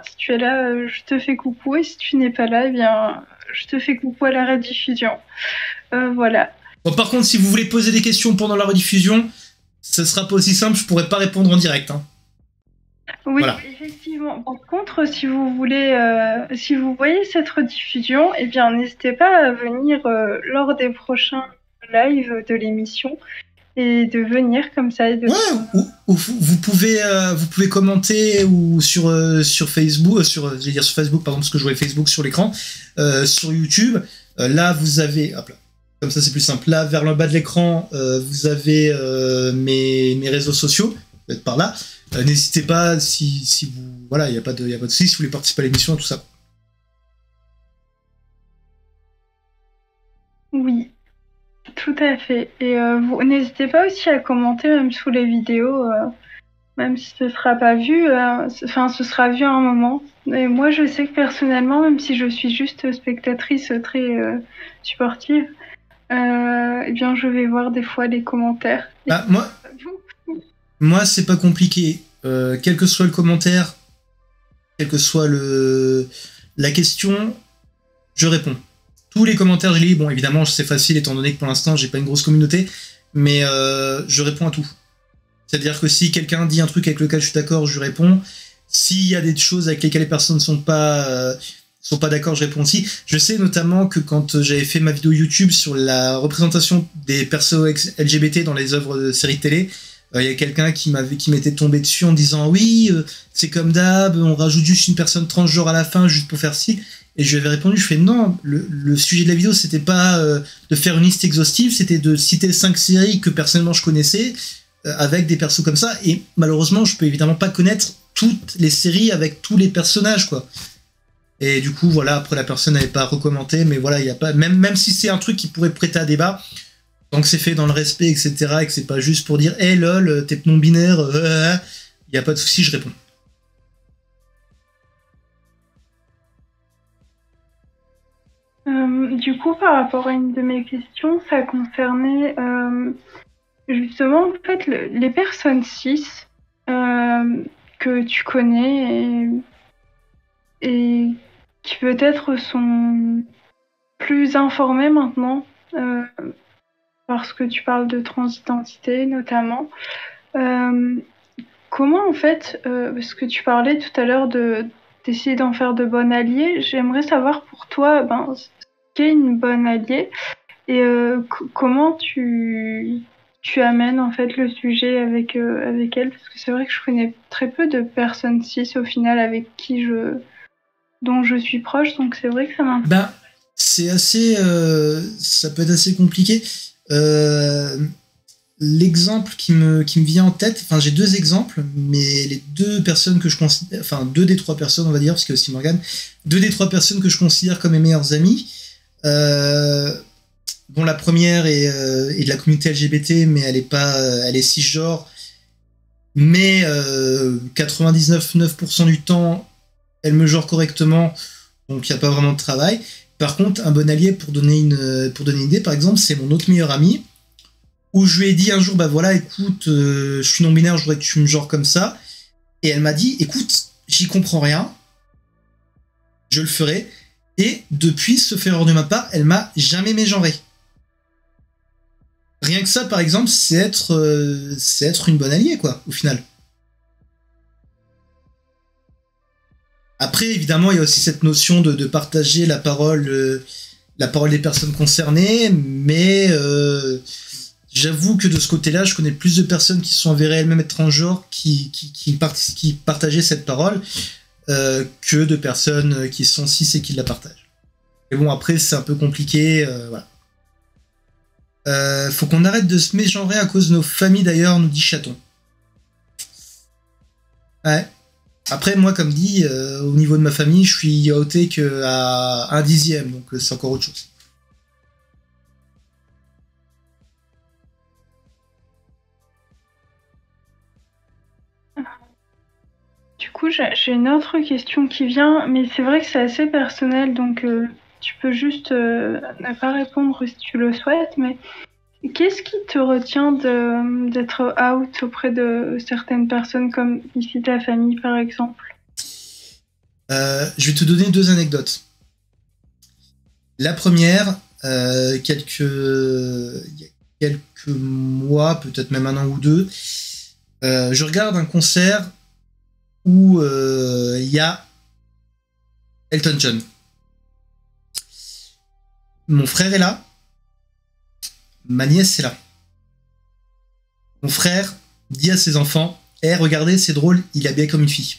si tu es là, je te fais coucou, et si tu n'es pas là, eh bien, je te fais coucou à la rediffusion. Voilà. Bon, par contre, si vous voulez poser des questions pendant la rediffusion, ça sera pas aussi simple, je pourrais pas répondre en direct. Hein. Oui, voilà. Effectivement. Par contre, si vous voulez, si vous voyez cette rediffusion, eh bien, n'hésitez pas à venir lors des prochains lives de l'émission. Et de venir comme ça. Et de... Ouais, ou vous pouvez commenter ou sur Facebook, sur Facebook, pardon, parce que je vois Facebook sur l'écran, sur YouTube. Là, vous avez, hop là, comme ça c'est plus simple. Là, vers le bas de l'écran, vous avez mes réseaux sociaux. être par là. N'hésitez pas si vous, voilà, il y a pas de souci, si vous voulez participer à l'émission, tout ça. Oui, tout à fait. Et vous n'hésitez pas aussi à commenter même sous les vidéos, même si ce sera pas vu, enfin ce sera vu à un moment. Et moi, je sais que personnellement, même si je suis juste spectatrice très supportive, eh bien, je vais voir des fois les commentaires. Bah, moi, c'est pas compliqué. Quel que soit le commentaire, quelle que soit la question, je réponds. Tous les commentaires, je lis. Bon, évidemment, c'est facile étant donné que pour l'instant, j'ai pas une grosse communauté, mais je réponds à tout. C'est-à-dire que si quelqu'un dit un truc avec lequel je suis d'accord, je réponds. S'il y a des choses avec lesquelles les personnes ne sont pas d'accord, je réponds aussi. Je sais notamment que quand j'avais fait ma vidéo YouTube sur la représentation des persos LGBT dans les œuvres de séries télé, il y a quelqu'un qui m'était tombé dessus en disant oui, c'est comme d'hab, on rajoute juste une personne transgenre à la fin juste pour faire ci. Et je lui avais répondu, je fais non, le sujet de la vidéo c'était pas de faire une liste exhaustive, c'était de citer 5 séries que personnellement je connaissais avec des persos comme ça. Et malheureusement, je peux évidemment pas connaître toutes les séries avec tous les personnages, quoi. Et du coup, voilà, après la personne n'avait pas recommandé, mais voilà, il y a pas, même si c'est un truc qui pourrait prêter à débat, tant que c'est fait dans le respect, etc., et que c'est pas juste pour dire hey lol, t'es non binaire, il y a pas de souci, je réponds. Du coup, par rapport à une de mes questions, ça concernait justement en fait les personnes cis que tu connais et qui peut-être sont plus informées maintenant parce que tu parles de transidentité notamment. Comment en fait, parce que tu parlais tout à l'heure d'essayer d'en faire de bons alliés, j'aimerais savoir pour toi ce qu'est une bonne alliée et comment tu amènes en fait le sujet avec elle, parce que c'est vrai que je connais très peu de personnes cis au final avec qui dont je suis proche, donc c'est vrai que ça m'intéresse. Bah, c'est assez, ça peut être assez compliqué. L'exemple qui me vient en tête, enfin j'ai 2 exemples, mais les 2 personnes que je considère, enfin 2 des 3 personnes on va dire, parce qu'il y a aussi Morgane, 2 des 3 personnes que je considère comme mes meilleures amies, dont la première est de la communauté LGBT, mais elle est pas, elle est cisgenre, mais 99,9% du temps elle me genre correctement, donc il n'y a pas vraiment de travail. Par contre, un bon allié, pour donner une idée, par exemple, c'est mon autre meilleur ami, où je lui ai dit un jour, bah voilà, écoute, je suis non-binaire, je voudrais que tu me genres comme ça. Et elle m'a dit, écoute, j'y comprends rien, je le ferai. Et depuis, sauf erreur de ma part, elle m'a jamais mégenré. Rien que ça, par exemple, c'est être une bonne alliée, quoi, au final. Après, évidemment, il y a aussi cette notion de partager la parole des personnes concernées, mais j'avoue que de ce côté-là, je connais plus de personnes qui sont avérées elles-mêmes être transgenres qui partageaient cette parole que de personnes qui sont cis et qui la partagent. Mais bon, après, c'est un peu compliqué, voilà. Faut qu'on arrête de se mégenrer à cause de nos familles, d'ailleurs, nous dit Chaton. Ouais. Après, moi, comme dit, au niveau de ma famille, je suis outé qu'à 1/10, donc c'est encore autre chose. Du coup, j'ai une autre question qui vient, mais c'est vrai que c'est assez personnel, donc tu peux juste ne pas répondre si tu le souhaites, mais qu'est-ce qui te retient d'être out auprès de certaines personnes, comme ici ta famille par exemple? Je vais te donner 2 anecdotes. La première, il y a quelques mois, peut-être même 1 an ou 2, je regarde un concert où il y a Elton John. Mon frère est là, ma nièce est là. Mon frère dit à ses enfants, regardez, c'est drôle, il est habillé comme une fille.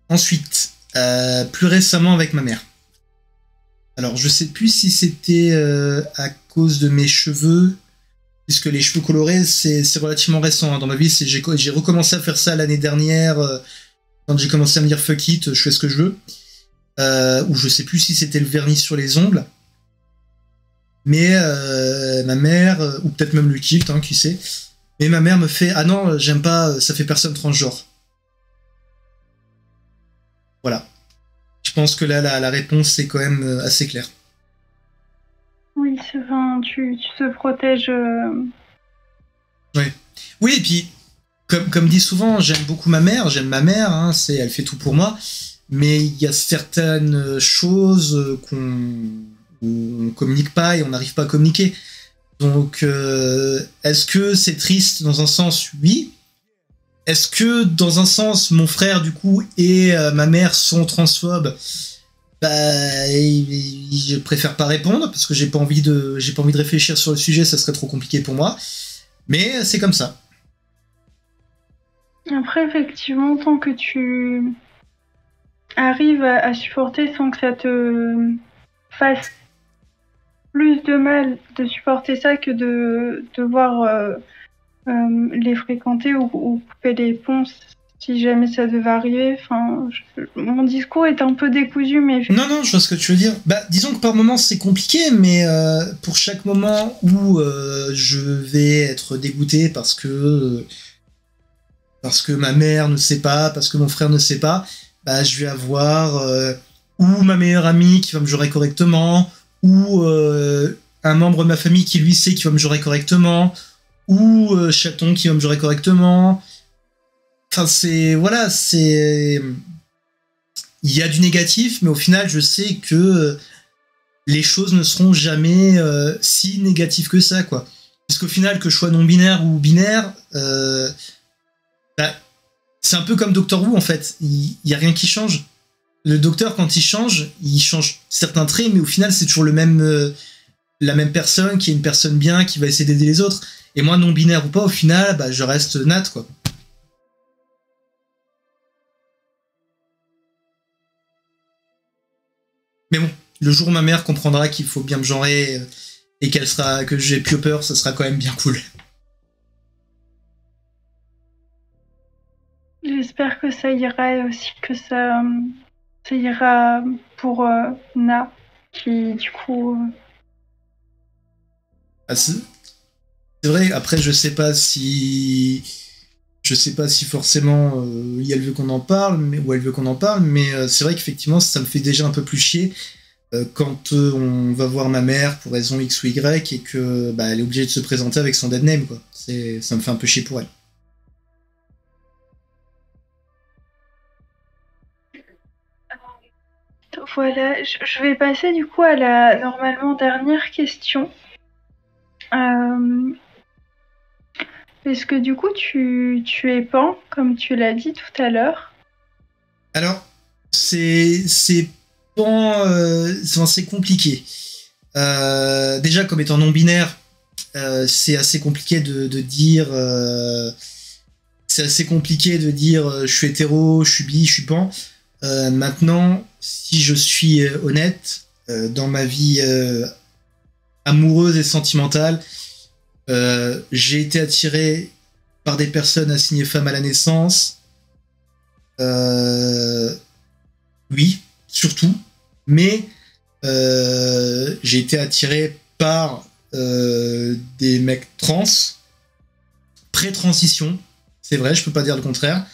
Ensuite, plus récemment avec ma mère. Alors, je sais plus si c'était à cause de mes cheveux, puisque les cheveux colorés, c'est relativement récent hein, dans ma vie. J'ai recommencé à faire ça l'année dernière, quand j'ai commencé à me dire fuck it, je fais ce que je veux. Ou je sais plus si c'était le vernis sur les ongles. Mais ma mère, ou peut-être même le kilt, hein, qui sait. Mais ma mère me fait ah non, j'aime pas, ça fait personne transgenre. Voilà. Je pense que là, la réponse, c'est quand même assez clair. Oui, enfin, tu te protèges. Ouais. Oui, et puis, comme dit souvent, j'aime beaucoup ma mère, hein, elle fait tout pour moi, mais il y a certaines choses où on communique pas et on n'arrive pas à communiquer. Donc, est-ce que c'est triste dans un sens? Oui. Est-ce que dans un sens, mon frère, du coup, et ma mère sont transphobes? Bah, je préfère pas répondre parce que j'ai pas envie de réfléchir sur le sujet, ça serait trop compliqué pour moi. Mais c'est comme ça. Après, effectivement, tant que tu arrives à supporter sans que ça te fasse plus de mal de supporter ça que de devoir les fréquenter ou couper les ponts si jamais ça devait arriver. Enfin, mon discours est un peu décousu, mais... Non, je vois ce que tu veux dire. Bah, disons que par moments c'est compliqué, mais pour chaque moment où je vais être dégoûté parce que ma mère ne sait pas, parce que mon frère ne sait pas, bah, je vais avoir ou ma meilleure amie qui va me jurer correctement, ou un membre de ma famille qui lui sait qui va me jurer correctement, ou chaton qui va me jurer correctement. Enfin, voilà, il y a du négatif, mais au final, je sais que les choses ne seront jamais si négatives que ça, quoi. Puisqu'au final, que je sois non-binaire ou binaire, bah, c'est un peu comme Doctor Who, en fait. Il y a rien qui change. Le docteur, quand il change certains traits, mais au final, c'est toujours la même personne, qui est une personne bien, qui va essayer d'aider les autres. Et moi, non-binaire ou pas, au final, bah, je reste Nat, quoi. Mais bon, le jour où ma mère comprendra qu'il faut bien me genrer et que j'ai plus peur, ça sera quand même bien cool. J'espère que ça ira et aussi que ça ira pour Na, qui du coup... Ah, c'est vrai, après je sais pas si forcément elle veut qu'on en parle, mais c'est vrai qu'effectivement ça me fait déjà un peu plus chier quand on va voir ma mère pour raison X ou Y et que bah, elle est obligée de se présenter avec son dead name, quoi. Ça me fait un peu chier pour elle. Voilà, je vais passer du coup à la normalement dernière question. Est-ce que du coup tu es pan, comme tu l'as dit tout à l'heure? Alors, c'est pan, c'est compliqué. Déjà, comme étant non-binaire, c'est assez compliqué de dire. C'est assez compliqué de dire je suis hétéro, je suis bi, je suis pan. Maintenant, si je suis honnête, dans ma vie amoureuse et sentimentale, j'ai été attiré par des personnes assignées femmes à la naissance. Oui, surtout. Mais j'ai été attiré par des mecs trans, pré-transition. C'est vrai, je peux pas dire le contraire.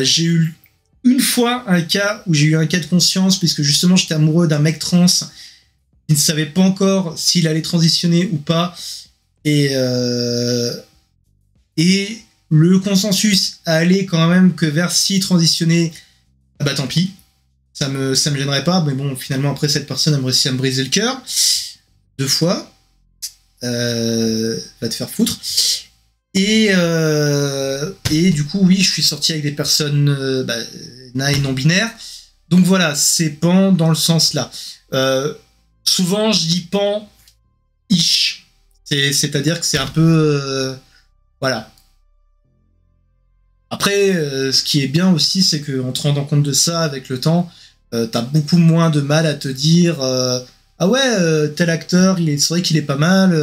J'ai eu une fois un cas où j'ai eu un cas de conscience, puisque justement j'étais amoureux d'un mec trans qui ne savait pas encore s'il allait transitionner ou pas. Et le consensus allait quand même que vers si transitionner, bah tant pis, ça me gênerait pas. Mais bon, finalement après cette personne a réussi à me briser le cœur 2 fois. Va te faire foutre. Et du coup, oui, je suis sorti avec des personnes na et non binaires. Donc voilà, c'est pan dans le sens là. Souvent, je dis pan-ish. C'est-à-dire que c'est un peu... voilà. Après, ce qui est bien aussi, c'est qu'en te rendant compte de ça avec le temps, t'as beaucoup moins de mal à te dire ah ouais, tel acteur, c'est vrai qu'il est pas mal.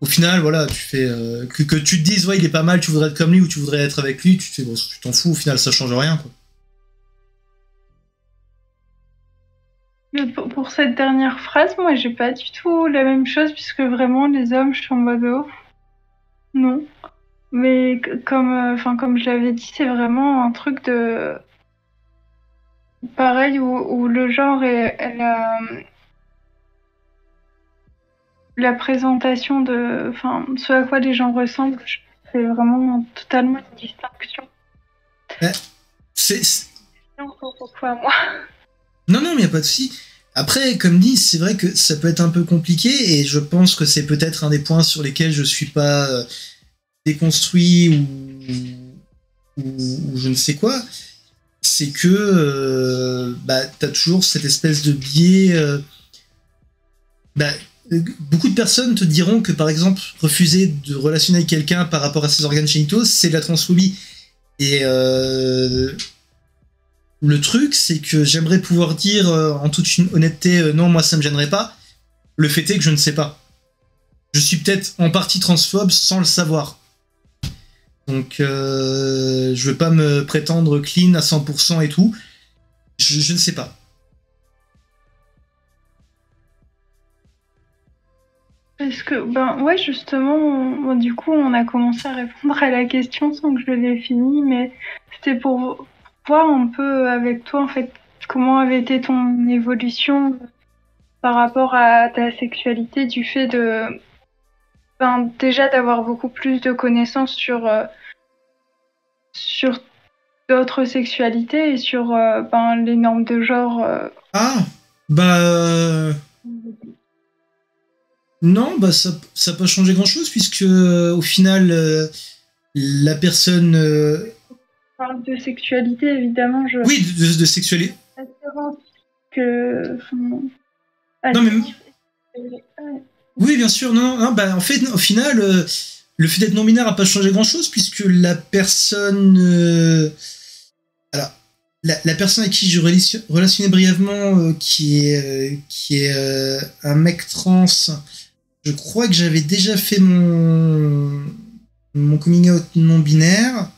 Au final, voilà, tu fais que tu te dises ouais, il est pas mal, tu voudrais être comme lui ou tu voudrais être avec lui, tu te fais bon, tu t'en fous. Au final, ça change rien, quoi. Mais pour cette dernière phrase, moi, j'ai pas du tout la même chose, puisque vraiment, les hommes, je suis en mode oh, non. Mais comme je l'avais dit, c'est vraiment un truc de pareil où le genre est la présentation ce à quoi les gens ressemblent, c'est vraiment totalement une distinction. Ouais, c'est... Pourquoi moi? Non, non, mais y a pas de souci. Après, comme dit, c'est vrai que ça peut être un peu compliqué et je pense que c'est peut-être un des points sur lesquels je suis pas déconstruit ou je ne sais quoi. C'est que bah, t'as toujours cette espèce de biais. Bah, beaucoup de personnes te diront que, par exemple, refuser de relationner avec quelqu'un par rapport à ses organes génitaux, c'est de la transphobie. Et le truc, c'est que j'aimerais pouvoir dire en toute honnêteté, non, moi ça me gênerait pas. Le fait est que je ne sais pas. Je suis peut-être en partie transphobe sans le savoir. Donc je veux pas me prétendre clean à 100% et tout. Je ne sais pas. Parce que, ben ouais, justement, du coup, on a commencé à répondre à la question sans que je l'ai fini, mais c'était pour voir un peu avec toi, en fait, comment avait été ton évolution par rapport à ta sexualité, du fait déjà d'avoir beaucoup plus de connaissances sur d'autres sexualités et sur, les normes de genre. Ah, bah. Non, bah ça n'a pas changé grand-chose puisque au final, la personne. On parle de sexualité, évidemment, Oui, de sexualité. Que. Non, mais. Oui, bien sûr, non, non, bah en fait, au final, le fait d'être non-binaire n'a pas changé grand-chose puisque la personne. Alors, la personne à qui je relationnais brièvement, qui est un mec trans, je crois que j'avais déjà fait mon coming out non-binaire.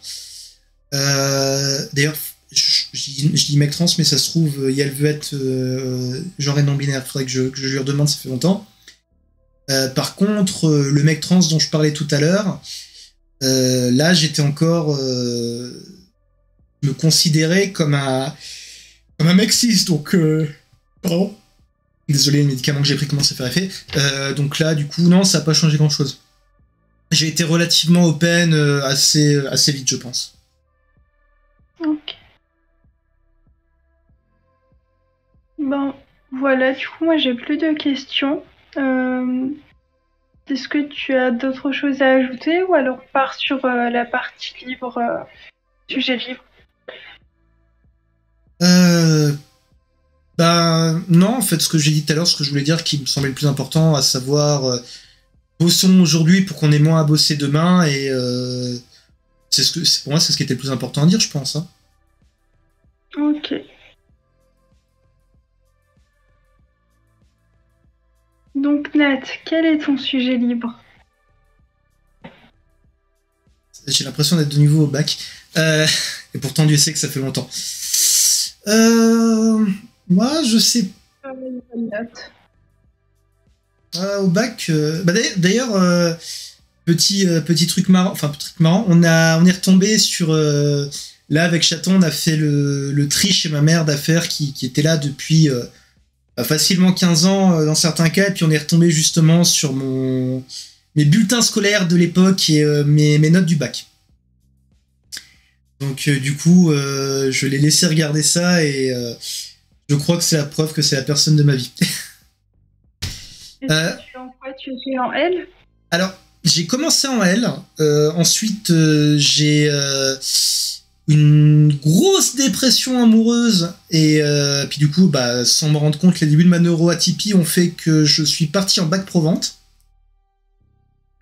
D'ailleurs, je dis mec trans, mais ça se trouve, elle veut être genre et non-binaire. Il faudrait que je lui redemande, ça fait longtemps. Par contre, le mec trans dont je parlais tout à l'heure, là, j'étais encore. Me considérais comme un mec cis, donc. Pardon. Désolé, le médicament que j'ai pris commence à faire effet. Donc là, du coup, non, ça n'a pas changé grand-chose. J'ai été relativement open assez vite, je pense. Ok. Bon, voilà, du coup, moi, j'ai plus de questions. Est-ce que tu as d'autres choses à ajouter ou alors on part sur la partie libre, sujet libre? Bah, non, en fait, ce que j'ai dit tout à l'heure, ce que je voulais dire qui me semblait le plus important, à savoir, bossons aujourd'hui pour qu'on ait moins à bosser demain, et pour moi, c'est ce qui était le plus important à dire, je pense. Hein. Ok. Donc, Nat, quel est ton sujet libre? J'ai l'impression d'être de nouveau au bac. Et pourtant, Dieu sait que ça fait longtemps. Moi, je sais. Au bac. Bah d'ailleurs, petit truc marrant. Enfin, truc marrant. On est retombé sur. Là, avec Chaton, on a fait le tri chez ma mère d'affaires qui était là depuis facilement 15 ans dans certains cas. Et puis, on est retombé justement sur mes bulletins scolaires de l'époque et mes notes du bac. Donc du coup, je l'ai laissé regarder ça et je crois que c'est la preuve que c'est la personne de ma vie. Tu étais en L? Alors, j'ai commencé en L. Ensuite, j'ai une grosse dépression amoureuse et puis du coup, bah, sans me rendre compte, les débuts de ma neuroatypie ont fait que je suis parti en bac pro-vente.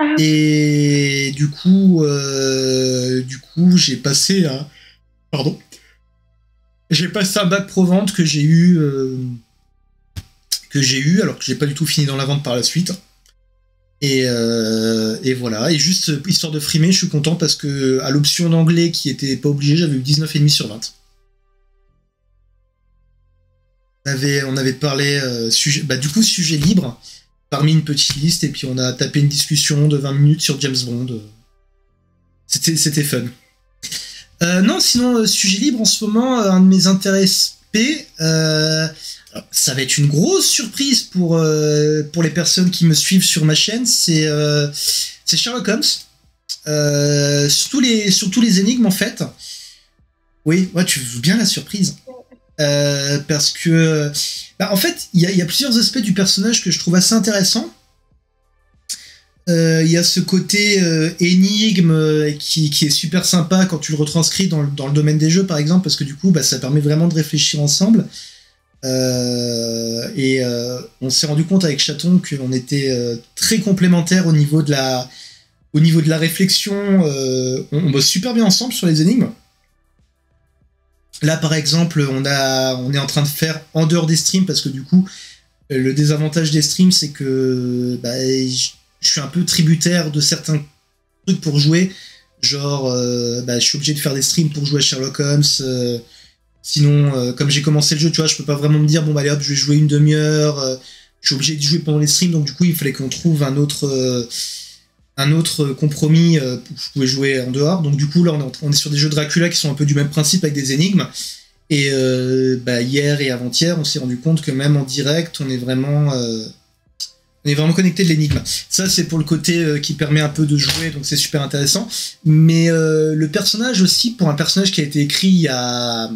Ah. Et du coup, j'ai passé un... Pardon. J'ai passé un bac pro-vente que j'ai eu que j'ai eu, alors que j'ai pas du tout fini dans la vente par la suite. Et voilà. Et juste, histoire de frimer, je suis content parce que à l'option d'anglais qui était pas obligée, j'avais eu 19,5 sur 20. On avait parlé sujet libre, parmi une petite liste, et puis on a tapé une discussion de 20 minutes sur James Bond. C'était fun. Non, sinon, sujet libre, en ce moment, un de mes intérêts SP, ça va être une grosse surprise pour les personnes qui me suivent sur ma chaîne, c'est Sherlock Holmes. Surtout les énigmes, en fait. Oui, ouais, tu veux bien la surprise. Parce que, en fait, il y a plusieurs aspects du personnage que je trouve assez intéressants. Il y a ce côté énigme qui est super sympa quand tu le retranscris dans le domaine des jeux, par exemple, parce que du coup, ça permet vraiment de réfléchir ensemble. Et on s'est rendu compte avec Chaton qu'on était très complémentaires au niveau de la réflexion. On bosse super bien ensemble sur les énigmes. Là, par exemple, on est en train de faire en dehors des streams, parce que du coup, le désavantage des streams, c'est que je suis un peu tributaire de certains trucs pour jouer. Genre, je suis obligé de faire des streams pour jouer à Sherlock Holmes. Sinon, comme j'ai commencé le jeu, tu vois, je peux pas vraiment me dire, bon, allez hop, je vais jouer une demi-heure. Je suis obligé de jouer pendant les streams, donc du coup, il fallait qu'on trouve un autre compromis où je pouvais jouer en dehors. Donc du coup, là, on est sur des jeux Dracula qui sont un peu du même principe avec des énigmes. Et hier et avant-hier, on s'est rendu compte que même en direct, on est vraiment connecté de l'énigme. Ça, c'est pour le côté qui permet un peu de jouer, donc c'est super intéressant. Mais le personnage aussi, pour un personnage qui a été écrit il y a...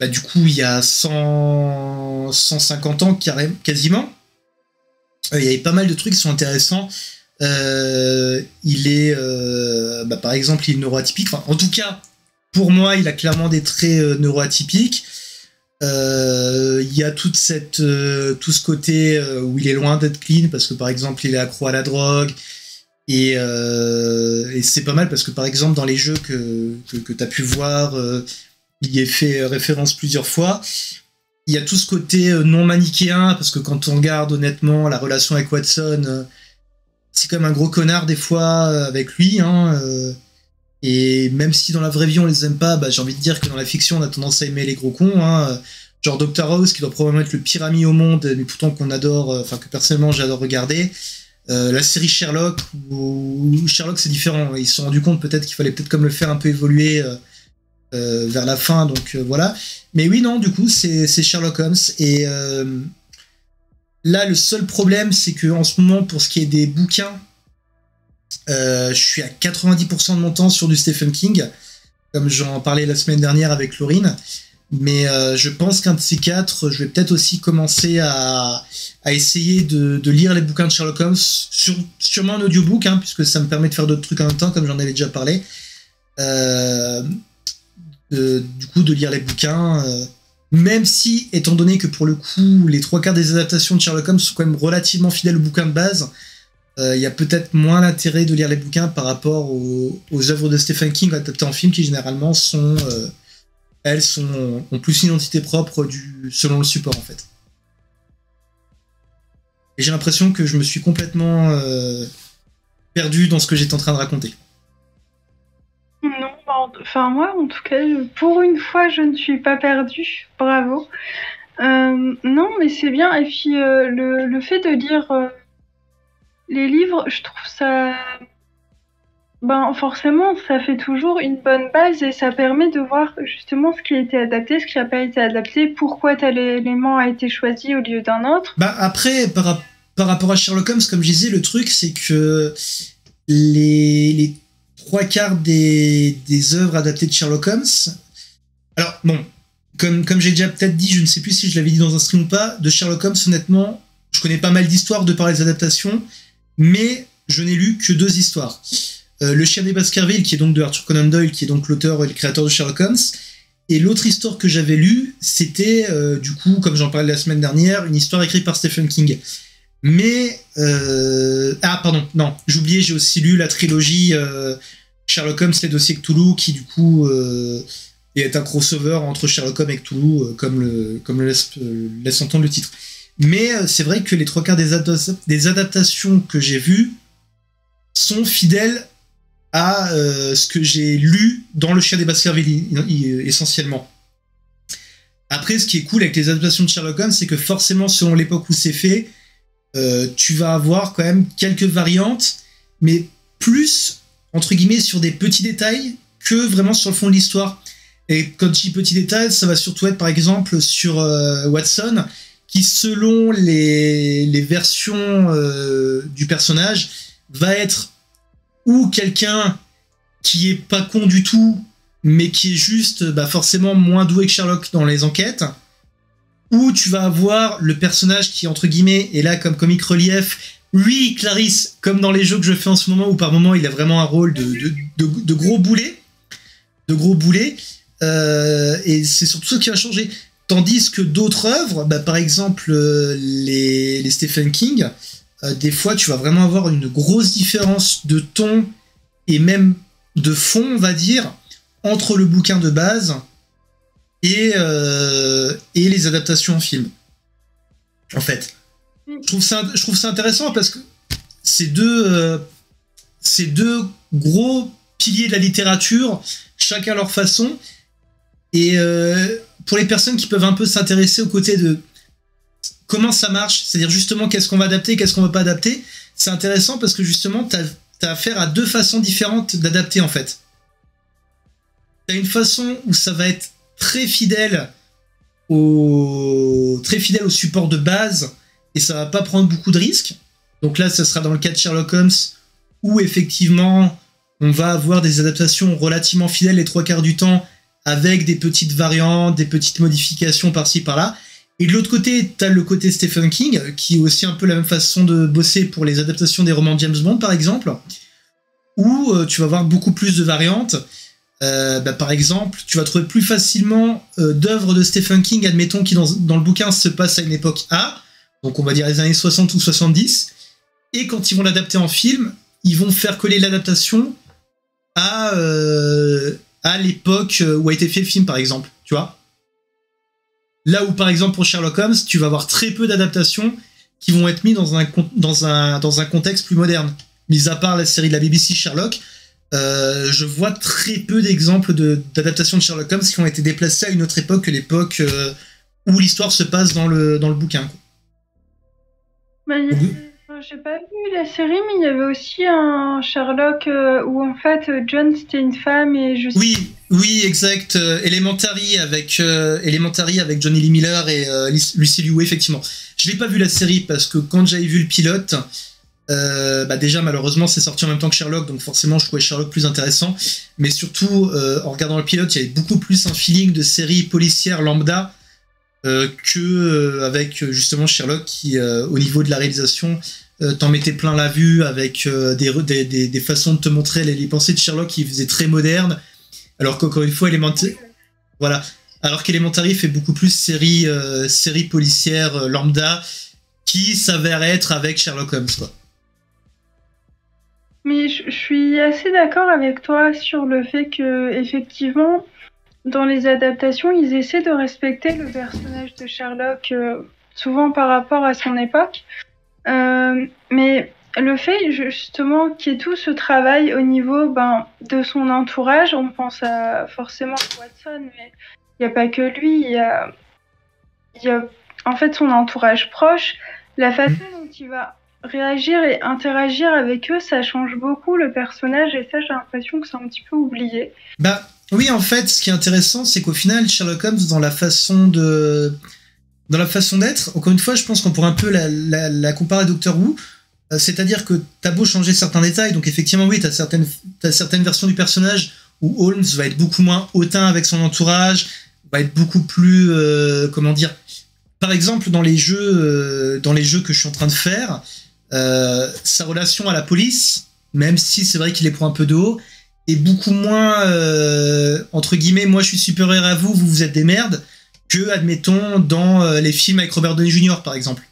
il y a 150 ans quasiment, il y avait pas mal de trucs qui sont intéressants. Il est par exemple, il est neuroatypique. Enfin, en tout cas, pour moi, il a clairement des traits neuroatypiques. Il y a tout ce côté où il est loin d'être clean, parce que par exemple, il est accro à la drogue. Et c'est pas mal parce que par exemple, dans les jeux que tu as pu voir, il y est fait référence plusieurs fois. Il y a tout ce côté non manichéen, parce que quand on regarde honnêtement la relation avec Watson, c'est comme un gros connard des fois avec lui, hein, et même si dans la vraie vie on les aime pas, j'ai envie de dire que dans la fiction on a tendance à aimer les gros cons, hein, genre Dr House qui doit probablement être le pire ami au monde, mais pourtant qu'on adore, que personnellement j'adore regarder. La série Sherlock, où Sherlock c'est différent, ils se sont rendus compte peut-être qu'il fallait peut-être comme le faire un peu évoluer vers la fin, donc voilà. Mais oui, non, du coup c'est Sherlock Holmes, et là, le seul problème, c'est que en ce moment, pour ce qui est des bouquins, je suis à 90% de mon temps sur du Stephen King, comme j'en parlais la semaine dernière avec Laurine. Mais je pense qu'un de ces quatre, je vais peut-être aussi commencer à essayer de lire les bouquins de Sherlock Holmes, sûrement un audiobook, hein, puisque ça me permet de faire d'autres trucs en même temps, comme j'en avais déjà parlé. Du coup, de lire les bouquins... Même si, étant donné que pour le coup, les 3/4 des adaptations de Sherlock Holmes sont quand même relativement fidèles au bouquin de base, il y a peut-être moins l'intérêt de lire les bouquins par rapport aux œuvres de Stephen King adaptées en film, qui généralement ont plus une identité propre selon le support, en fait. Et j'ai l'impression que je me suis complètement perdu dans ce que j'étais en train de raconter. Non, enfin moi en tout cas, pour une fois je ne suis pas perdue, bravo. Non mais c'est bien, et puis le fait de lire les livres, je trouve ça... forcément ça fait toujours une bonne base, et ça permet de voir justement ce qui a été adapté, ce qui n'a pas été adapté, pourquoi tel élément a été choisi au lieu d'un autre. Après, par rapport à Sherlock Holmes, comme je disais, le truc c'est que les 3/4 des œuvres adaptées de Sherlock Holmes. Alors, bon, comme j'ai déjà peut-être dit, je ne sais plus si je l'avais dit dans un stream ou pas, de Sherlock Holmes, honnêtement, je connais pas mal d'histoires de par les adaptations, mais je n'ai lu que 2 histoires. Le Chien des Baskerville, qui est donc de Arthur Conan Doyle, qui est donc l'auteur et le créateur de Sherlock Holmes, et l'autre histoire que j'avais lue, c'était, du coup, comme j'en parlais la semaine dernière, une histoire écrite par Stephen King. Mais... non, j'oubliais, j'ai aussi lu la trilogie Sherlock Holmes, les dossiers Cthulhu, qui du coup est un crossover entre Sherlock Holmes et Cthulhu, comme le laisse entendre le titre. Mais c'est vrai que les 3/4 des adaptations que j'ai vues sont fidèles à ce que j'ai lu dans Le Chien des Baskerville essentiellement. Après, ce qui est cool avec les adaptations de Sherlock Holmes, c'est que forcément, selon l'époque où c'est fait, tu vas avoir quand même quelques variantes, mais plus, entre guillemets, sur des petits détails que vraiment sur le fond de l'histoire. Et quand je dis petits détails, ça va surtout être, par exemple, sur Watson, qui, selon les versions du personnage, va être ou quelqu'un qui est pas con du tout, mais qui est juste forcément moins doué que Sherlock dans les enquêtes, ou tu vas avoir le personnage qui, entre guillemets, est là comme comique relief. Oui, Clarisse, comme dans les jeux que je fais en ce moment, où par moment il a vraiment un rôle de gros boulet. De gros boulet. Et c'est surtout ça qui va changer. Tandis que d'autres œuvres, par exemple les Stephen King, des fois tu vas vraiment avoir une grosse différence de ton et même de fond, on va dire, entre le bouquin de base et les adaptations en film. En fait. Je trouve ça intéressant parce que c'est deux gros piliers de la littérature, chacun à leur façon. Et pour les personnes qui peuvent un peu s'intéresser au côté de comment ça marche, c'est-à-dire justement qu'est-ce qu'on va adapter, qu'est-ce qu'on va pas adapter, c'est intéressant parce que justement t'as affaire à deux façons différentes d'adapter en fait. T'as une façon où ça va être très fidèle au support de base et ça va pas prendre beaucoup de risques. Donc là, ça sera dans le cas de Sherlock Holmes où effectivement on va avoir des adaptations relativement fidèles les 3/4 du temps avec des petites variantes, des petites modifications par-ci par-là. Et de l'autre côté, t'as le côté Stephen King qui est aussi un peu la même façon de bosser pour les adaptations des romans de James Bond par exemple, où tu vas avoir beaucoup plus de variantes. Par exemple, tu vas trouver plus facilement d'œuvres de Stephen King, admettons, qui dans le bouquin se passe à une époque A, donc on va dire les années 60 ou 70, et quand ils vont l'adapter en film, ils vont faire coller l'adaptation à l'époque où a été fait le film, par exemple, tu vois. Là où, par exemple, pour Sherlock Holmes, tu vas avoir très peu d'adaptations qui vont être mises dans un contexte plus moderne. Mis à part la série de la BBC Sherlock, je vois très peu d'exemples d'adaptations de Sherlock Holmes qui ont été déplacées à une autre époque que l'époque où l'histoire se passe dans le bouquin. J'ai pas vu la série, mais il y avait aussi un Sherlock où en fait John c'était une femme et je sais... Oui, exact. Elementary avec Johnny Lee Miller et Lucy Liu, effectivement. Je l'ai pas vu la série parce que quand j'avais vu le pilote, déjà malheureusement c'est sorti en même temps que Sherlock, donc forcément je trouvais Sherlock plus intéressant. Mais surtout en regardant le pilote, il y avait beaucoup plus un feeling de série policière lambda que avec justement Sherlock qui au niveau de la réalisation t'en mettait plein la vue avec des façons de te montrer les pensées de Sherlock qui faisaient très moderne, alors qu'encore une fois alors qu'Elementary fait beaucoup plus série policière lambda qui s'avère être avec Sherlock Holmes quoi. Mais je suis assez d'accord avec toi sur le fait que effectivement dans les adaptations ils essaient de respecter le personnage de Sherlock souvent par rapport à son époque. Mais le fait justement qu'il y ait tout ce travail au niveau de son entourage, on pense forcément à Watson, mais il n'y a pas que lui, il y a en fait son entourage proche, la façon dont il va réagir et interagir avec eux, ça change beaucoup le personnage et ça j'ai l'impression que c'est un petit peu oublié. Oui, en fait, ce qui est intéressant, c'est qu'au final, Sherlock Holmes, dans la façon d'être, encore une fois, je pense qu'on pourrait un peu la comparer à Doctor Who, c'est-à-dire que t'as beau changer certains détails, donc effectivement, oui, t'as certaines versions du personnage où Holmes va être beaucoup moins hautain avec son entourage, va être beaucoup plus, par exemple, dans les jeux que je suis en train de faire, sa relation à la police, même si c'est vrai qu'il les prend un peu de haut, est beaucoup moins, entre guillemets, moi je suis supérieur à vous, vous êtes des merdes, que, admettons, dans les films avec Robert Downey Jr., par exemple.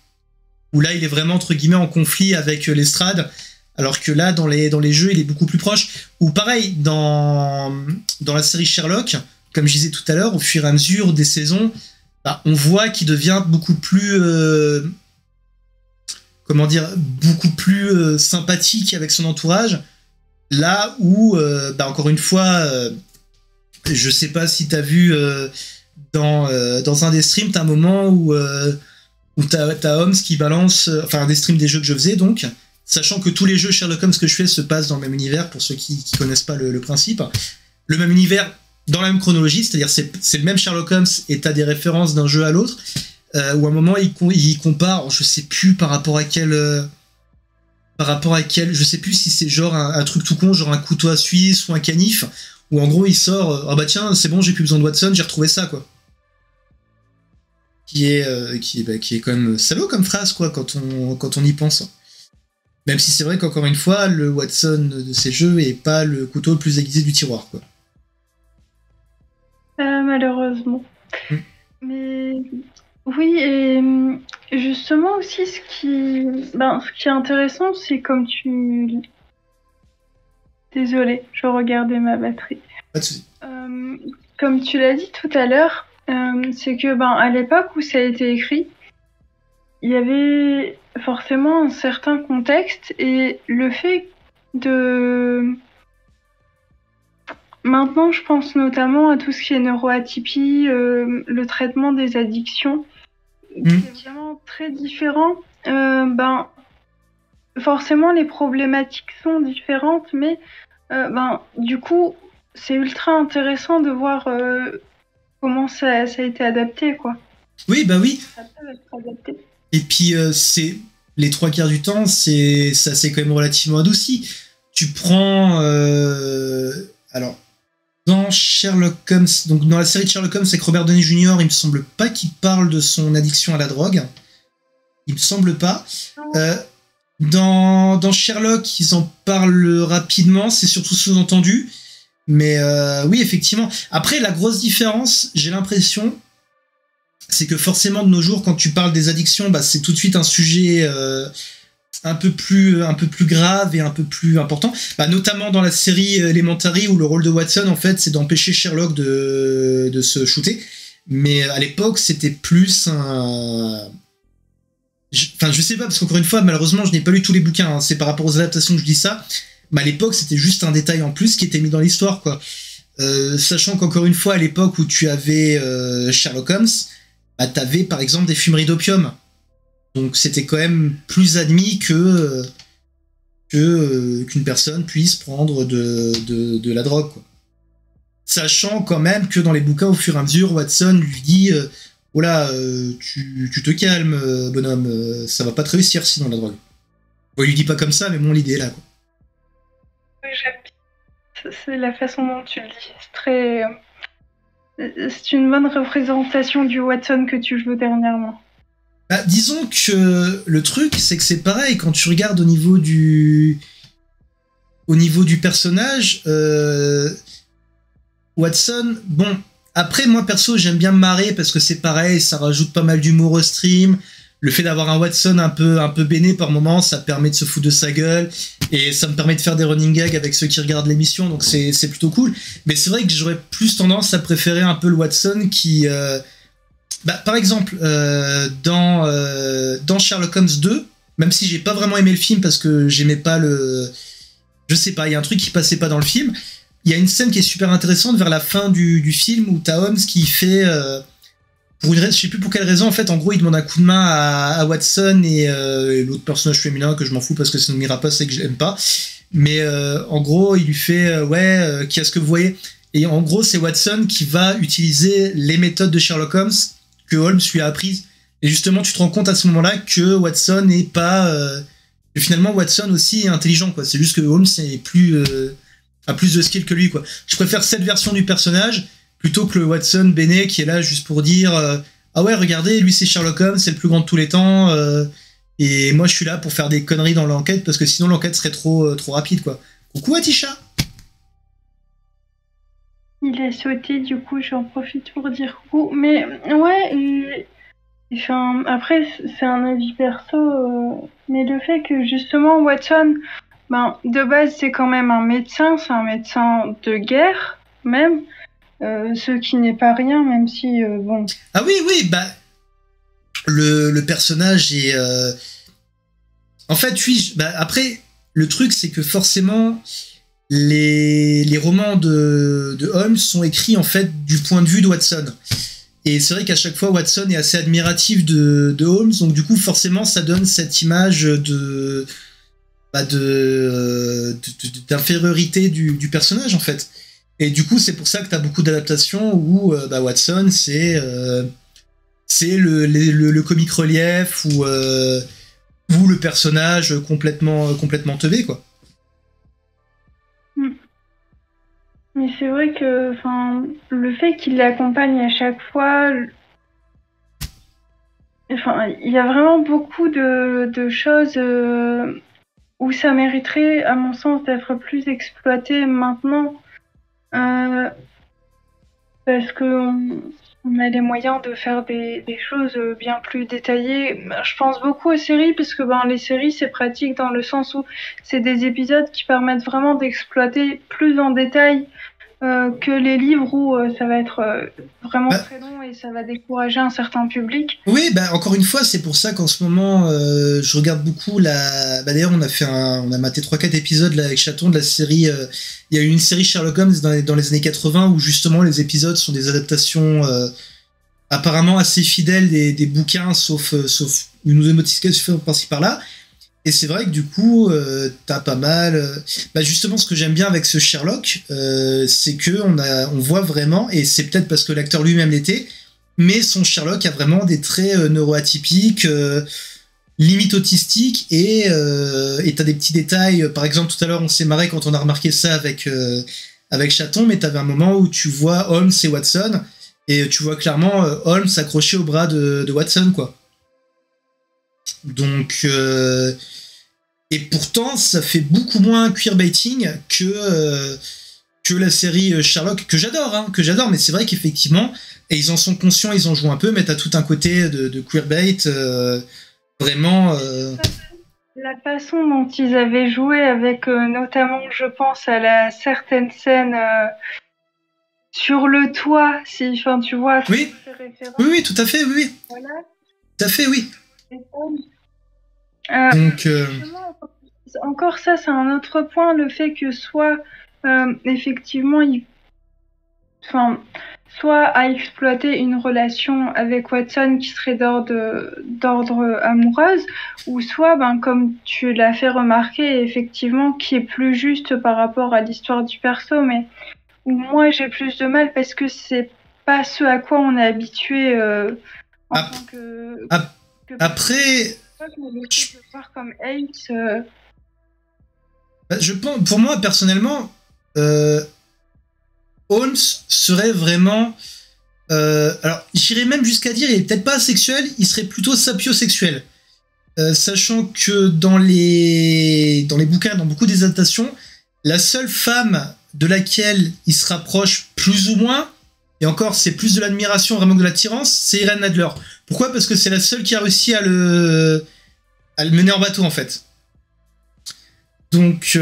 Où là, il est vraiment, entre guillemets, en conflit avec l'estrade, alors que là, dans les jeux, il est beaucoup plus proche. Ou pareil, dans la série Sherlock, comme je disais tout à l'heure, au fur et à mesure des saisons, bah, on voit qu'il devient beaucoup plus comment dire, beaucoup plus sympathique avec son entourage, là où bah, encore une fois je sais pas si t'as vu dans un des streams, t'as un moment où t'as Holmes qui balance, enfin un des streams des jeux que je faisais donc, sachant que tous les jeux Sherlock Holmes que je fais se passent dans le même univers, pour ceux qui connaissent pas le principe, le même univers dans la même chronologie, c'est-à-dire c'est le même Sherlock Holmes et t'as des références d'un jeu à l'autre, où à un moment il compare, je sais plus par rapport à quel, je sais plus si c'est genre un truc tout con, genre un couteau à suisse ou un canif, où en gros il sort, ah bah tiens c'est bon j'ai plus besoin de Watson, j'ai retrouvé ça quoi. Qui est quand même salaud comme phrase quoi quand on y pense. Même si c'est vrai qu'encore une fois, le Watson de ces jeux est pas le couteau le plus aiguisé du tiroir quoi. Malheureusement. Mais oui, et justement aussi ce qui est intéressant, c'est comme tu... Désolée, je regardais ma batterie. Pas de soucis. Comme tu l'as dit tout à l'heure, c'est que à l'époque où ça a été écrit, il y avait forcément un certain contexte et le fait de... Maintenant, je pense notamment à tout ce qui est neuroatypie, le traitement des addictions, qui est vraiment très différent. Forcément, les problématiques sont différentes, mais du coup, c'est ultra intéressant de voir comment ça a été adapté, quoi. Oui, bah oui. Ça peut être adapté. Et puis, c'est les 3/4 du temps, ça c'est quand même relativement adouci. Tu prends... alors, dans Sherlock Holmes, donc dans la série de Sherlock Holmes avec Robert Downey Jr., il me semble pas qu'il parle de son addiction à la drogue. Il me semble pas. Dans Sherlock, ils en parlent rapidement, c'est surtout sous-entendu. Mais oui, effectivement. Après, la grosse différence, j'ai l'impression, c'est que forcément, de nos jours, quand tu parles des addictions, bah, c'est tout de suite un sujet un peu plus grave et un peu plus important. Bah, notamment dans la série Elementary, où le rôle de Watson, en fait, c'est d'empêcher Sherlock de se shooter. Mais à l'époque, c'était plus un... Enfin, je sais pas, parce qu'encore une fois, malheureusement, je n'ai pas lu tous les bouquins, hein. C'est par rapport aux adaptations que je dis ça. Mais à l'époque, c'était juste un détail en plus qui était mis dans l'histoire, quoi. Sachant qu'encore une fois, à l'époque où tu avais Sherlock Holmes, bah, t'avais par exemple des fumeries d'opium. Donc c'était quand même plus admis qu'une personne puisse prendre de la drogue, quoi. Sachant quand même que dans les bouquins, au fur et à mesure, Watson lui dit oh là, tu te calmes, bonhomme, ça va pas te réussir sinon la drogue. Bon, il lui dit pas comme ça, mais bon, l'idée est là, quoi. C'est la façon dont tu le dis. C'est une bonne représentation du Watson que tu joues dernièrement. Bah, disons que le truc, c'est que c'est pareil, quand tu regardes au niveau du personnage, Watson, bon, après, moi, perso, j'aime bien me marrer parce que c'est pareil, ça rajoute pas mal d'humour au stream. Le fait d'avoir un Watson un peu béné par moment, ça permet de se foutre de sa gueule et ça me permet de faire des running gags avec ceux qui regardent l'émission, donc c'est plutôt cool. Mais c'est vrai que j'aurais plus tendance à préférer un peu le Watson qui... par exemple, dans Sherlock Holmes 2, même si j'ai pas vraiment aimé le film parce que j'aimais pas le... Je sais pas, il y a un truc qui passait pas dans le film. Il y a une scène qui est super intéressante vers la fin du film où t'as Holmes qui fait... pour une raison, je sais plus pour quelle raison, en fait, en gros, il demande un coup de main à Watson et l'autre personnage féminin que je m'en fous parce que ça ne m'ira pas, c'est que je l'aime pas. Mais en gros, il lui fait qu'est-ce que vous voyez? Et en gros, c'est Watson qui va utiliser les méthodes de Sherlock Holmes que Holmes lui a apprises. Et justement, tu te rends compte à ce moment-là que Watson n'est pas... que finalement, Watson aussi est intelligent, quoi. C'est juste que Holmes a plus de skill que lui, quoi. Je préfère cette version du personnage plutôt que le Watson Bene qui est là juste pour dire ah ouais, regardez, lui c'est Sherlock Holmes, c'est le plus grand de tous les temps, et moi je suis là pour faire des conneries dans l'enquête parce que sinon l'enquête serait trop rapide, quoi. Coucou Atisha. Il a sauté, du coup j'en profite pour dire coucou. Mais ouais, enfin, après c'est un avis perso, mais le fait que justement Watson, de base c'est quand même un médecin, c'est un médecin de guerre même. ce qui n'est pas rien, même si bon. Ah oui, oui, bah le personnage est. En fait, oui. Bah après, le truc, c'est que forcément, les romans de Holmes sont écrits en fait du point de vue de Watson. Et c'est vrai qu'à chaque fois, Watson est assez admiratif de Holmes, donc du coup, forcément, ça donne cette image d'infériorité du personnage, en fait. Et du coup, c'est pour ça que t'as beaucoup d'adaptations où Watson, c'est le comique relief ou le personnage complètement teubé, quoi. Mais c'est vrai que, enfin, le fait qu'il l'accompagne à chaque fois, enfin, il y a vraiment beaucoup de choses où ça mériterait, à mon sens, d'être plus exploité maintenant, parce que on a les moyens de faire des choses bien plus détaillées. Je pense beaucoup aux séries, parce que les séries, c'est pratique dans le sens où c'est des épisodes qui permettent vraiment d'exploiter plus en détail que les livres où ça va être vraiment très long et ça va décourager un certain public. Oui, encore une fois, c'est pour ça qu'en ce moment, je regarde beaucoup la. D'ailleurs, on a maté 3-4 épisodes là, avec Chaton de la série. Il y a eu une série Sherlock Holmes dans les années 80 où justement les épisodes sont des adaptations apparemment assez fidèles des bouquins, sauf une ou deux modifications par-ci par-là. Et c'est vrai que du coup, t'as pas mal. Justement, ce que j'aime bien avec ce Sherlock, c'est que on voit vraiment, et c'est peut-être parce que l'acteur lui-même l'était, mais son Sherlock a vraiment des traits neuroatypiques, limite autistiques, et t'as des petits détails. Par exemple, tout à l'heure, on s'est marré quand on a remarqué ça avec Chaton, mais t'avais un moment où tu vois Holmes et Watson, et tu vois clairement Holmes accroché au bras de Watson, quoi. Donc, et pourtant, ça fait beaucoup moins queerbaiting que la série Sherlock, que j'adore, mais c'est vrai qu'effectivement, et ils en sont conscients, ils en jouent un peu, mais t'as tout un côté de queerbait vraiment. La façon dont ils avaient joué avec, notamment, je pense à la certaine scène sur le toit, enfin, tu vois. Oui. Oui, tout à fait, oui. Voilà. Tout à fait, oui. Donc, encore ça, c'est un autre point, le fait que soit effectivement, soit à exploiter une relation avec Watson qui serait d'ordre amoureuse, ou soit, comme tu l'as fait remarquer, effectivement, qui est plus juste par rapport à l'histoire du perso, mais où moi j'ai plus de mal parce que c'est pas ce à quoi on est habitué en tant que après. Je voir comme Ace. Je pense, pour moi personnellement, Holmes serait vraiment. Alors, j'irais même jusqu'à dire, il est peut-être pas asexuel, il serait plutôt sapiosexuel. Sachant que dans les bouquins, dans beaucoup des adaptations, la seule femme de laquelle il se rapproche plus ou moins, et encore c'est plus de l'admiration vraiment que de l'attirance, c'est Irene Adler. Pourquoi ? Parce que c'est la seule qui a réussi à le mener en bateau en fait. Donc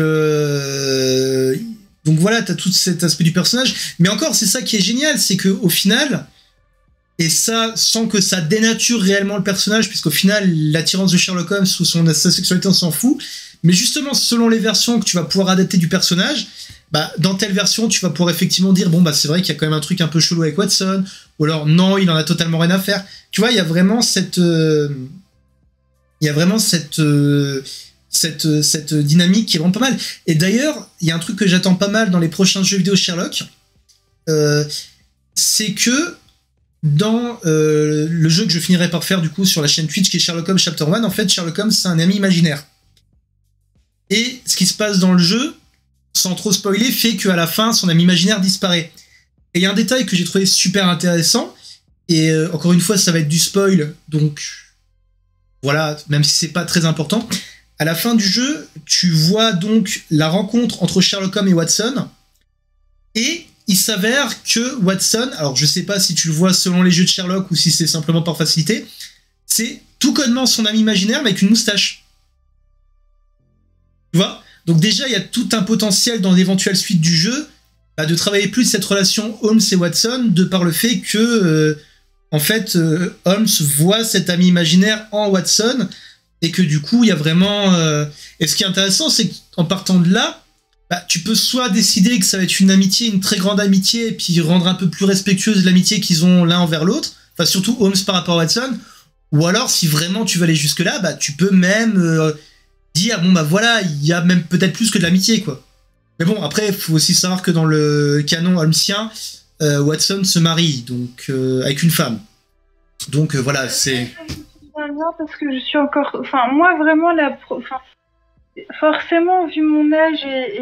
voilà, t'as tout cet aspect du personnage. Mais encore, c'est ça qui est génial, c'est qu'au final, et ça sans que ça dénature réellement le personnage, puisqu'au final, l'attirance de Sherlock Holmes ou sa sexualité, on s'en fout. Mais justement, selon les versions que tu vas pouvoir adapter du personnage, dans telle version, tu vas pouvoir effectivement dire, c'est vrai qu'il y a quand même un truc un peu chelou avec Watson, ou alors non, il en a totalement rien à faire. Tu vois, il y a vraiment cette dynamique qui est vraiment pas mal. Et d'ailleurs, il y a un truc que j'attends pas mal dans les prochains jeux vidéo Sherlock, c'est que dans le jeu que je finirai par faire du coup sur la chaîne Twitch qui est Sherlock Holmes Chapter 1, en fait Sherlock Holmes c'est un ami imaginaire. Et ce qui se passe dans le jeu, sans trop spoiler, fait qu'à la fin son ami imaginaire disparaît. Et il y a un détail que j'ai trouvé super intéressant, et encore une fois ça va être du spoil, donc voilà, même si c'est pas très important. À la fin du jeu, tu vois donc la rencontre entre Sherlock Holmes et Watson, et il s'avère que Watson, alors je sais pas si tu le vois selon les jeux de Sherlock ou si c'est simplement par facilité, c'est tout connement son ami imaginaire mais avec une moustache. Tu vois ? Donc déjà, il y a tout un potentiel dans l'éventuelle suite du jeu de travailler plus cette relation Holmes et Watson de par le fait que en fait Holmes voit cet ami imaginaire en Watson et que du coup il y a vraiment et ce qui est intéressant c'est qu'en partant de là tu peux soit décider que ça va être une amitié, une très grande amitié, et puis rendre un peu plus respectueuse l'amitié qu'ils ont l'un envers l'autre, enfin surtout Holmes par rapport à Watson, ou alors si vraiment tu veux aller jusque là, tu peux même dire bon voilà, il y a même peut-être plus que de l'amitié quoi. Mais bon, après, il faut aussi savoir que dans le canon holmesien, Watson se marie donc avec une femme. Donc voilà, c'est... Parce que je suis encore... Enfin, moi, vraiment, forcément, vu mon âge et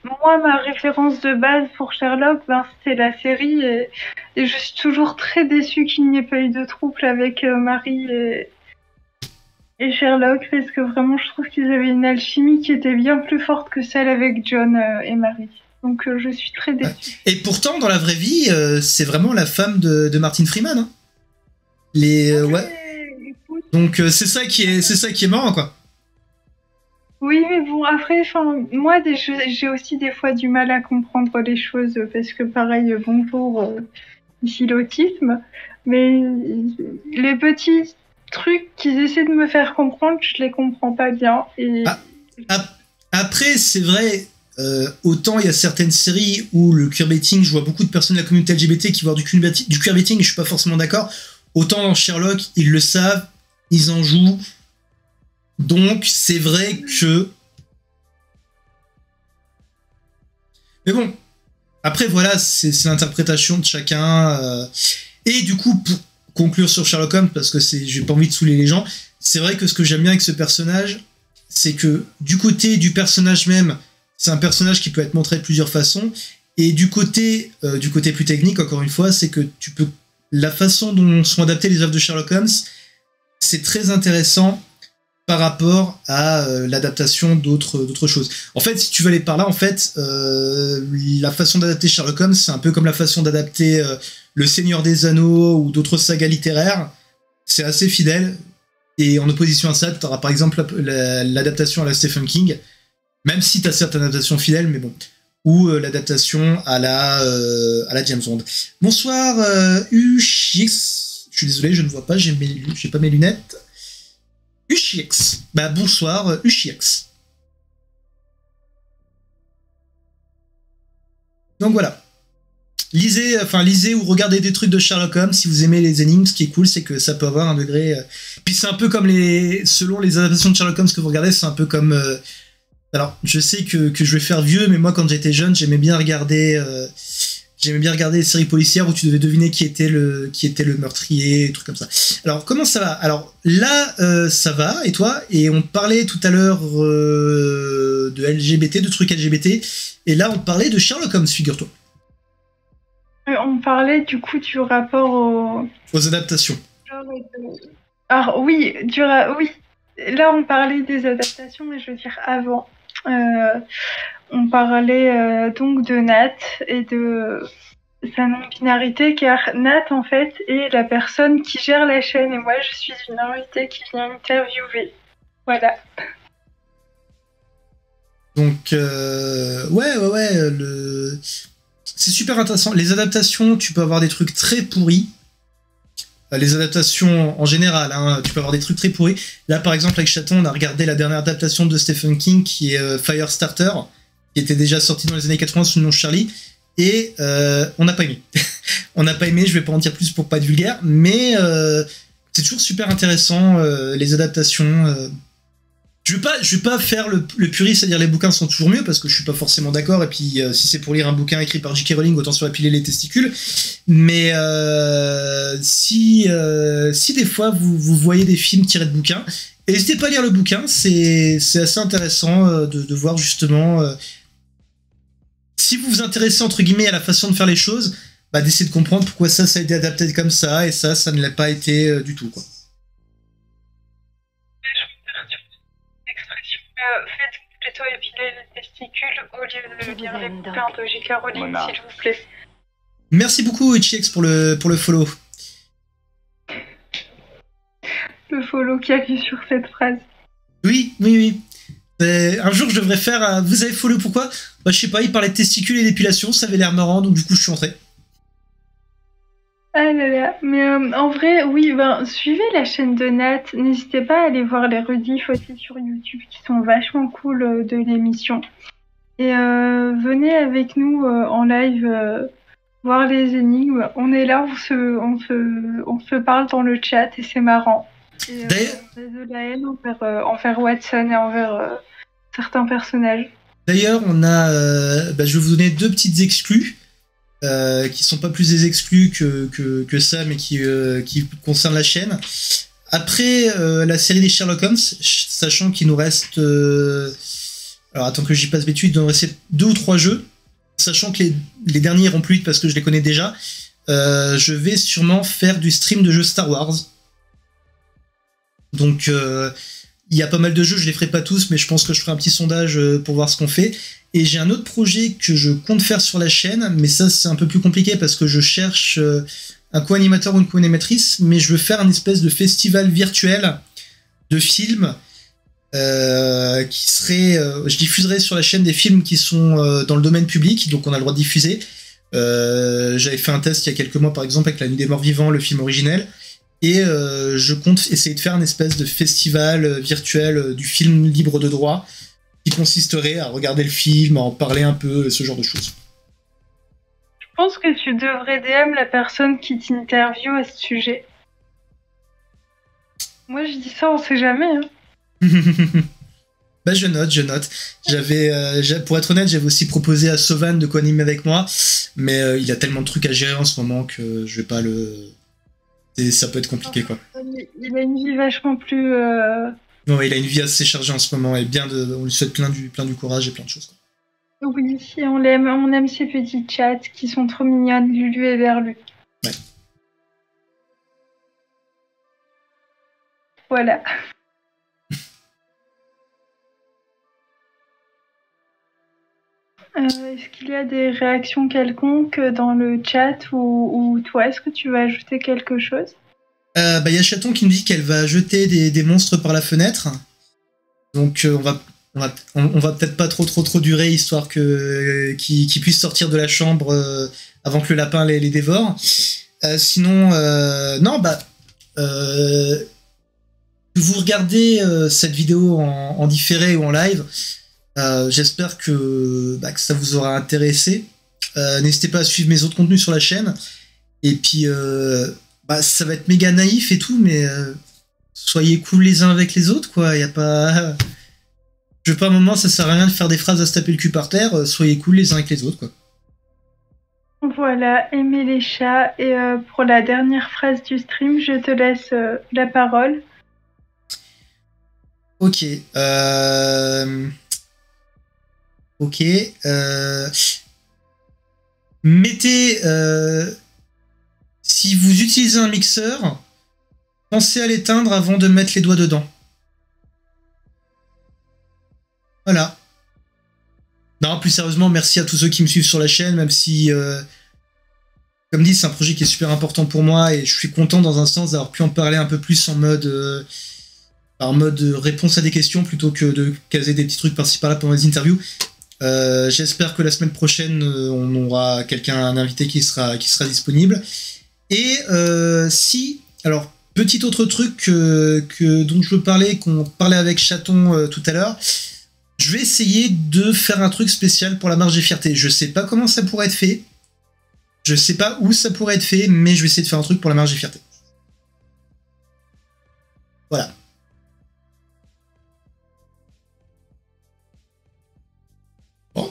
moi, ma référence de base pour Sherlock, c'était la série. Et je suis toujours très déçue qu'il n'y ait pas eu de couple avec Marie et Sherlock, parce que vraiment, je trouve qu'ils avaient une alchimie qui était bien plus forte que celle avec John et Marie. Donc, je suis très déçue. Et pourtant, dans la vraie vie, c'est vraiment la femme de Martin Freeman. Hein. Écoute... Donc, c'est ça qui est marrant, quoi. Oui, mais bon, après, moi, j'ai aussi des fois du mal à comprendre les choses, parce que pareil, bonjour, ici l'autisme, mais les petits trucs qu'ils essaient de me faire comprendre, je les comprends pas bien. Et... Après, c'est vrai, autant il y a certaines séries où le queerbaiting, je vois beaucoup de personnes de la communauté LGBT qui voient du queerbaiting et je suis pas forcément d'accord. Autant dans Sherlock, ils le savent, ils en jouent. Donc, c'est vrai que... Mais bon, après, voilà, c'est l'interprétation de chacun. Et du coup, pour conclure sur Sherlock Holmes, parce que j'ai pas envie de saouler les gens, c'est vrai que ce que j'aime bien avec ce personnage, c'est que du côté du personnage même, c'est un personnage qui peut être montré de plusieurs façons, et du côté plus technique, encore une fois, c'est que la façon dont sont adaptées les œuvres de Sherlock Holmes, c'est très intéressant par rapport à l'adaptation d'autres choses. En fait, si tu veux aller par là, en fait, la façon d'adapter Sherlock Holmes, c'est un peu comme la façon d'adapter Le Seigneur des Anneaux ou d'autres sagas littéraires. C'est assez fidèle. Et en opposition à ça, tu auras par exemple l'adaptation à la Stephen King, même si tu as certaines adaptations fidèles, mais bon. Ou l'adaptation à la James Bond. Bonsoir, UCX. Je suis désolé, je ne vois pas, j'ai pas mes lunettes. UCX. Bonsoir, UCX. Donc voilà. Lisez ou regardez des trucs de Sherlock Holmes si vous aimez les énigmes. Ce qui est cool, c'est que ça peut avoir un degré... Puis c'est un peu comme selon les adaptations de Sherlock Holmes que vous regardez, c'est un peu comme... Alors, je sais que je vais faire vieux, mais moi, quand j'étais jeune, j'aimais bien regarder les séries policières où tu devais deviner qui était le meurtrier, des trucs comme ça. Alors, comment ça va? Alors, là, ça va, et toi? Et on parlait tout à l'heure de LGBT, de trucs LGBT, et là, on parlait de Sherlock Holmes, figure-toi. On parlait, du coup, du rapport aux adaptations. Alors, oui, oui. Là, on parlait des adaptations, mais je veux dire avant. On parlait donc de Nat et de sa non-binarité, car Nat, en fait, est la personne qui gère la chaîne, et moi, je suis une invitée qui vient m'interviewer. Voilà. Donc, ouais, c'est super intéressant. Les adaptations, tu peux avoir des trucs très pourris. Les adaptations en général, hein, tu peux avoir des trucs très pourris. Là, par exemple, avec Chaton, on a regardé la dernière adaptation de Stephen King, qui est Firestarter, qui était déjà sorti dans les années 80 sous le nom Charlie, et on n'a pas aimé. On n'a pas aimé, je vais pas en dire plus pour pas être vulgaire, mais c'est toujours super intéressant, les adaptations. Je vais pas faire le puriste, c'est-à-dire les bouquins sont toujours mieux, parce que je suis pas forcément d'accord, et puis si c'est pour lire un bouquin écrit par J.K. Rowling, autant se faire épiler les testicules. Mais si des fois vous voyez des films tirés de bouquins, n'hésitez pas à lire le bouquin, c'est assez intéressant de voir justement... si vous vous intéressez entre guillemets à la façon de faire les choses, d'essayer de comprendre pourquoi ça a été adapté comme ça, et ça ne l'a pas été du tout, quoi. Faites plutôt épiler les testicules au lieu de lire les bouquins de J.K. Rowling, s'il vous plaît. Merci beaucoup, HX, pour le follow. Le follow qui a vu sur cette phrase. Oui. Un jour, je devrais faire. Vous avez follow pourquoi? Bah, je sais pas, il parlait de testicules et d'épilation, ça avait l'air marrant, donc du coup, je suis entré. Ah là là, mais en vrai, oui, ben, suivez la chaîne de Nat. N'hésitez pas à aller voir les rediffs aussi sur YouTube qui sont vachement cool de l'émission. Et venez avec nous en live voir les énigmes. On est là, on se parle dans le chat et c'est marrant. Et on a de la haine envers Watson et envers certains personnages. D'ailleurs, on a. Je vais vous donner 2 petites exclus. Qui sont pas plus des exclus que ça, mais qui concernent la chaîne. Après la série des Sherlock Holmes, sachant qu'il nous reste... alors attends que j'y passe bêtise, il doit nous rester 2 ou 3 jeux, sachant que les derniers iront plus vite parce que je les connais déjà, je vais sûrement faire du stream de jeux Star Wars. Donc il y a pas mal de jeux, je les ferai pas tous, mais je pense que je ferai un petit sondage pour voir ce qu'on fait. Et j'ai un autre projet que je compte faire sur la chaîne, mais ça c'est un peu plus compliqué parce que je cherche un co-animateur ou une co-animatrice, mais je veux faire un espèce de festival virtuel de films qui serait... je diffuserai sur la chaîne des films qui sont dans le domaine public, donc on a le droit de diffuser. J'avais fait un test il y a quelques mois par exemple avec La Nuit des Morts Vivants, le film originel, et je compte essayer de faire une espèce de festival virtuel du film libre de droit, qui consisterait à regarder le film, à en parler un peu, ce genre de choses. Je pense que tu devrais DM la personne qui t'interviewe à ce sujet. Moi, je dis ça, on sait jamais. Hein. Bah, je note. Pour être honnête, j'avais aussi proposé à Sovan de co-animer avec moi, mais il a tellement de trucs à gérer en ce moment que je vais pas le... ça peut être compliqué, quoi. Il a une vie vachement plus... Non, il a une vie assez chargée en ce moment et on lui souhaite plein du courage et plein de choses, quoi. Oui, on l'aime, on aime ces petits chats qui sont trop mignonnes, Lulu et Verlu. Ouais. Voilà. Est-ce qu'il y a des réactions quelconques dans le chat ou toi, est-ce que tu veux ajouter quelque chose? Y a Chaton qui nous dit qu'elle va jeter des monstres par la fenêtre. Donc on va peut-être pas trop durer, histoire qu'ils puissent sortir de la chambre avant que le lapin les dévore. Sinon, vous regardez cette vidéo en différé ou en live, j'espère que ça vous aura intéressé. N'hésitez pas à suivre mes autres contenus sur la chaîne. Et puis... ça va être méga naïf et tout, mais soyez cool les uns avec les autres, quoi. Y a pas... Je veux pas, un moment, ça sert à rien de faire des phrases à se taper le cul par terre. Soyez cool les uns avec les autres, quoi. Voilà, aimez les chats. Et pour la dernière phrase du stream, je te laisse la parole. Ok. Mettez... Si vous utilisez un mixeur, pensez à l'éteindre avant de mettre les doigts dedans. Voilà. Non, plus sérieusement, merci à tous ceux qui me suivent sur la chaîne, même si, comme dit, c'est un projet qui est super important pour moi et je suis content dans un sens d'avoir pu en parler un peu plus en mode réponse à des questions plutôt que de caser des petits trucs par-ci par-là pendant les interviews. J'espère que la semaine prochaine, on aura un invité qui sera disponible. Et alors, petit autre truc dont je veux parler, qu'on parlait avec Chaton tout à l'heure, je vais essayer de faire un truc spécial pour la marche des fiertés. Je sais pas comment ça pourrait être fait, je sais pas où ça pourrait être fait, mais je vais essayer de faire un truc pour la marche des fiertés. Voilà. Bon.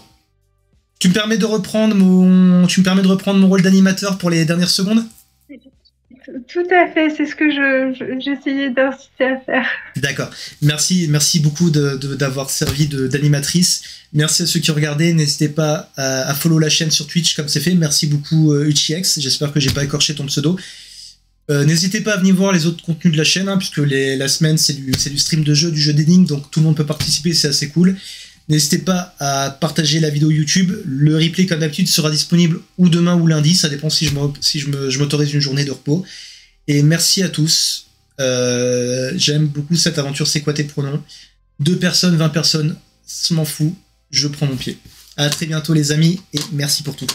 Tu me permets de reprendre mon rôle d'animateur pour les dernières secondes ? Tout à fait, c'est ce que j'essayais d'inciter à faire. D'accord. Merci beaucoup d'avoir servi d'animatrice. Merci à ceux qui regardaient. N'hésitez pas à follow la chaîne sur Twitch comme c'est fait. Merci beaucoup UchiX. J'espère que j'ai pas écorché ton pseudo. N'hésitez pas à venir voir les autres contenus de la chaîne, puisque la semaine c'est du stream de jeu, du jeu d'énigmes, donc tout le monde peut participer, c'est assez cool. N'hésitez pas à partager la vidéo YouTube. Le replay, comme d'habitude, sera disponible ou demain ou lundi. Ça dépend si je m'autorise une journée de repos. Et merci à tous. J'aime beaucoup cette aventure C'est quoi tes pronoms. 2 personnes, 20 personnes, je m'en fous, je prends mon pied. À très bientôt les amis et merci pour tout.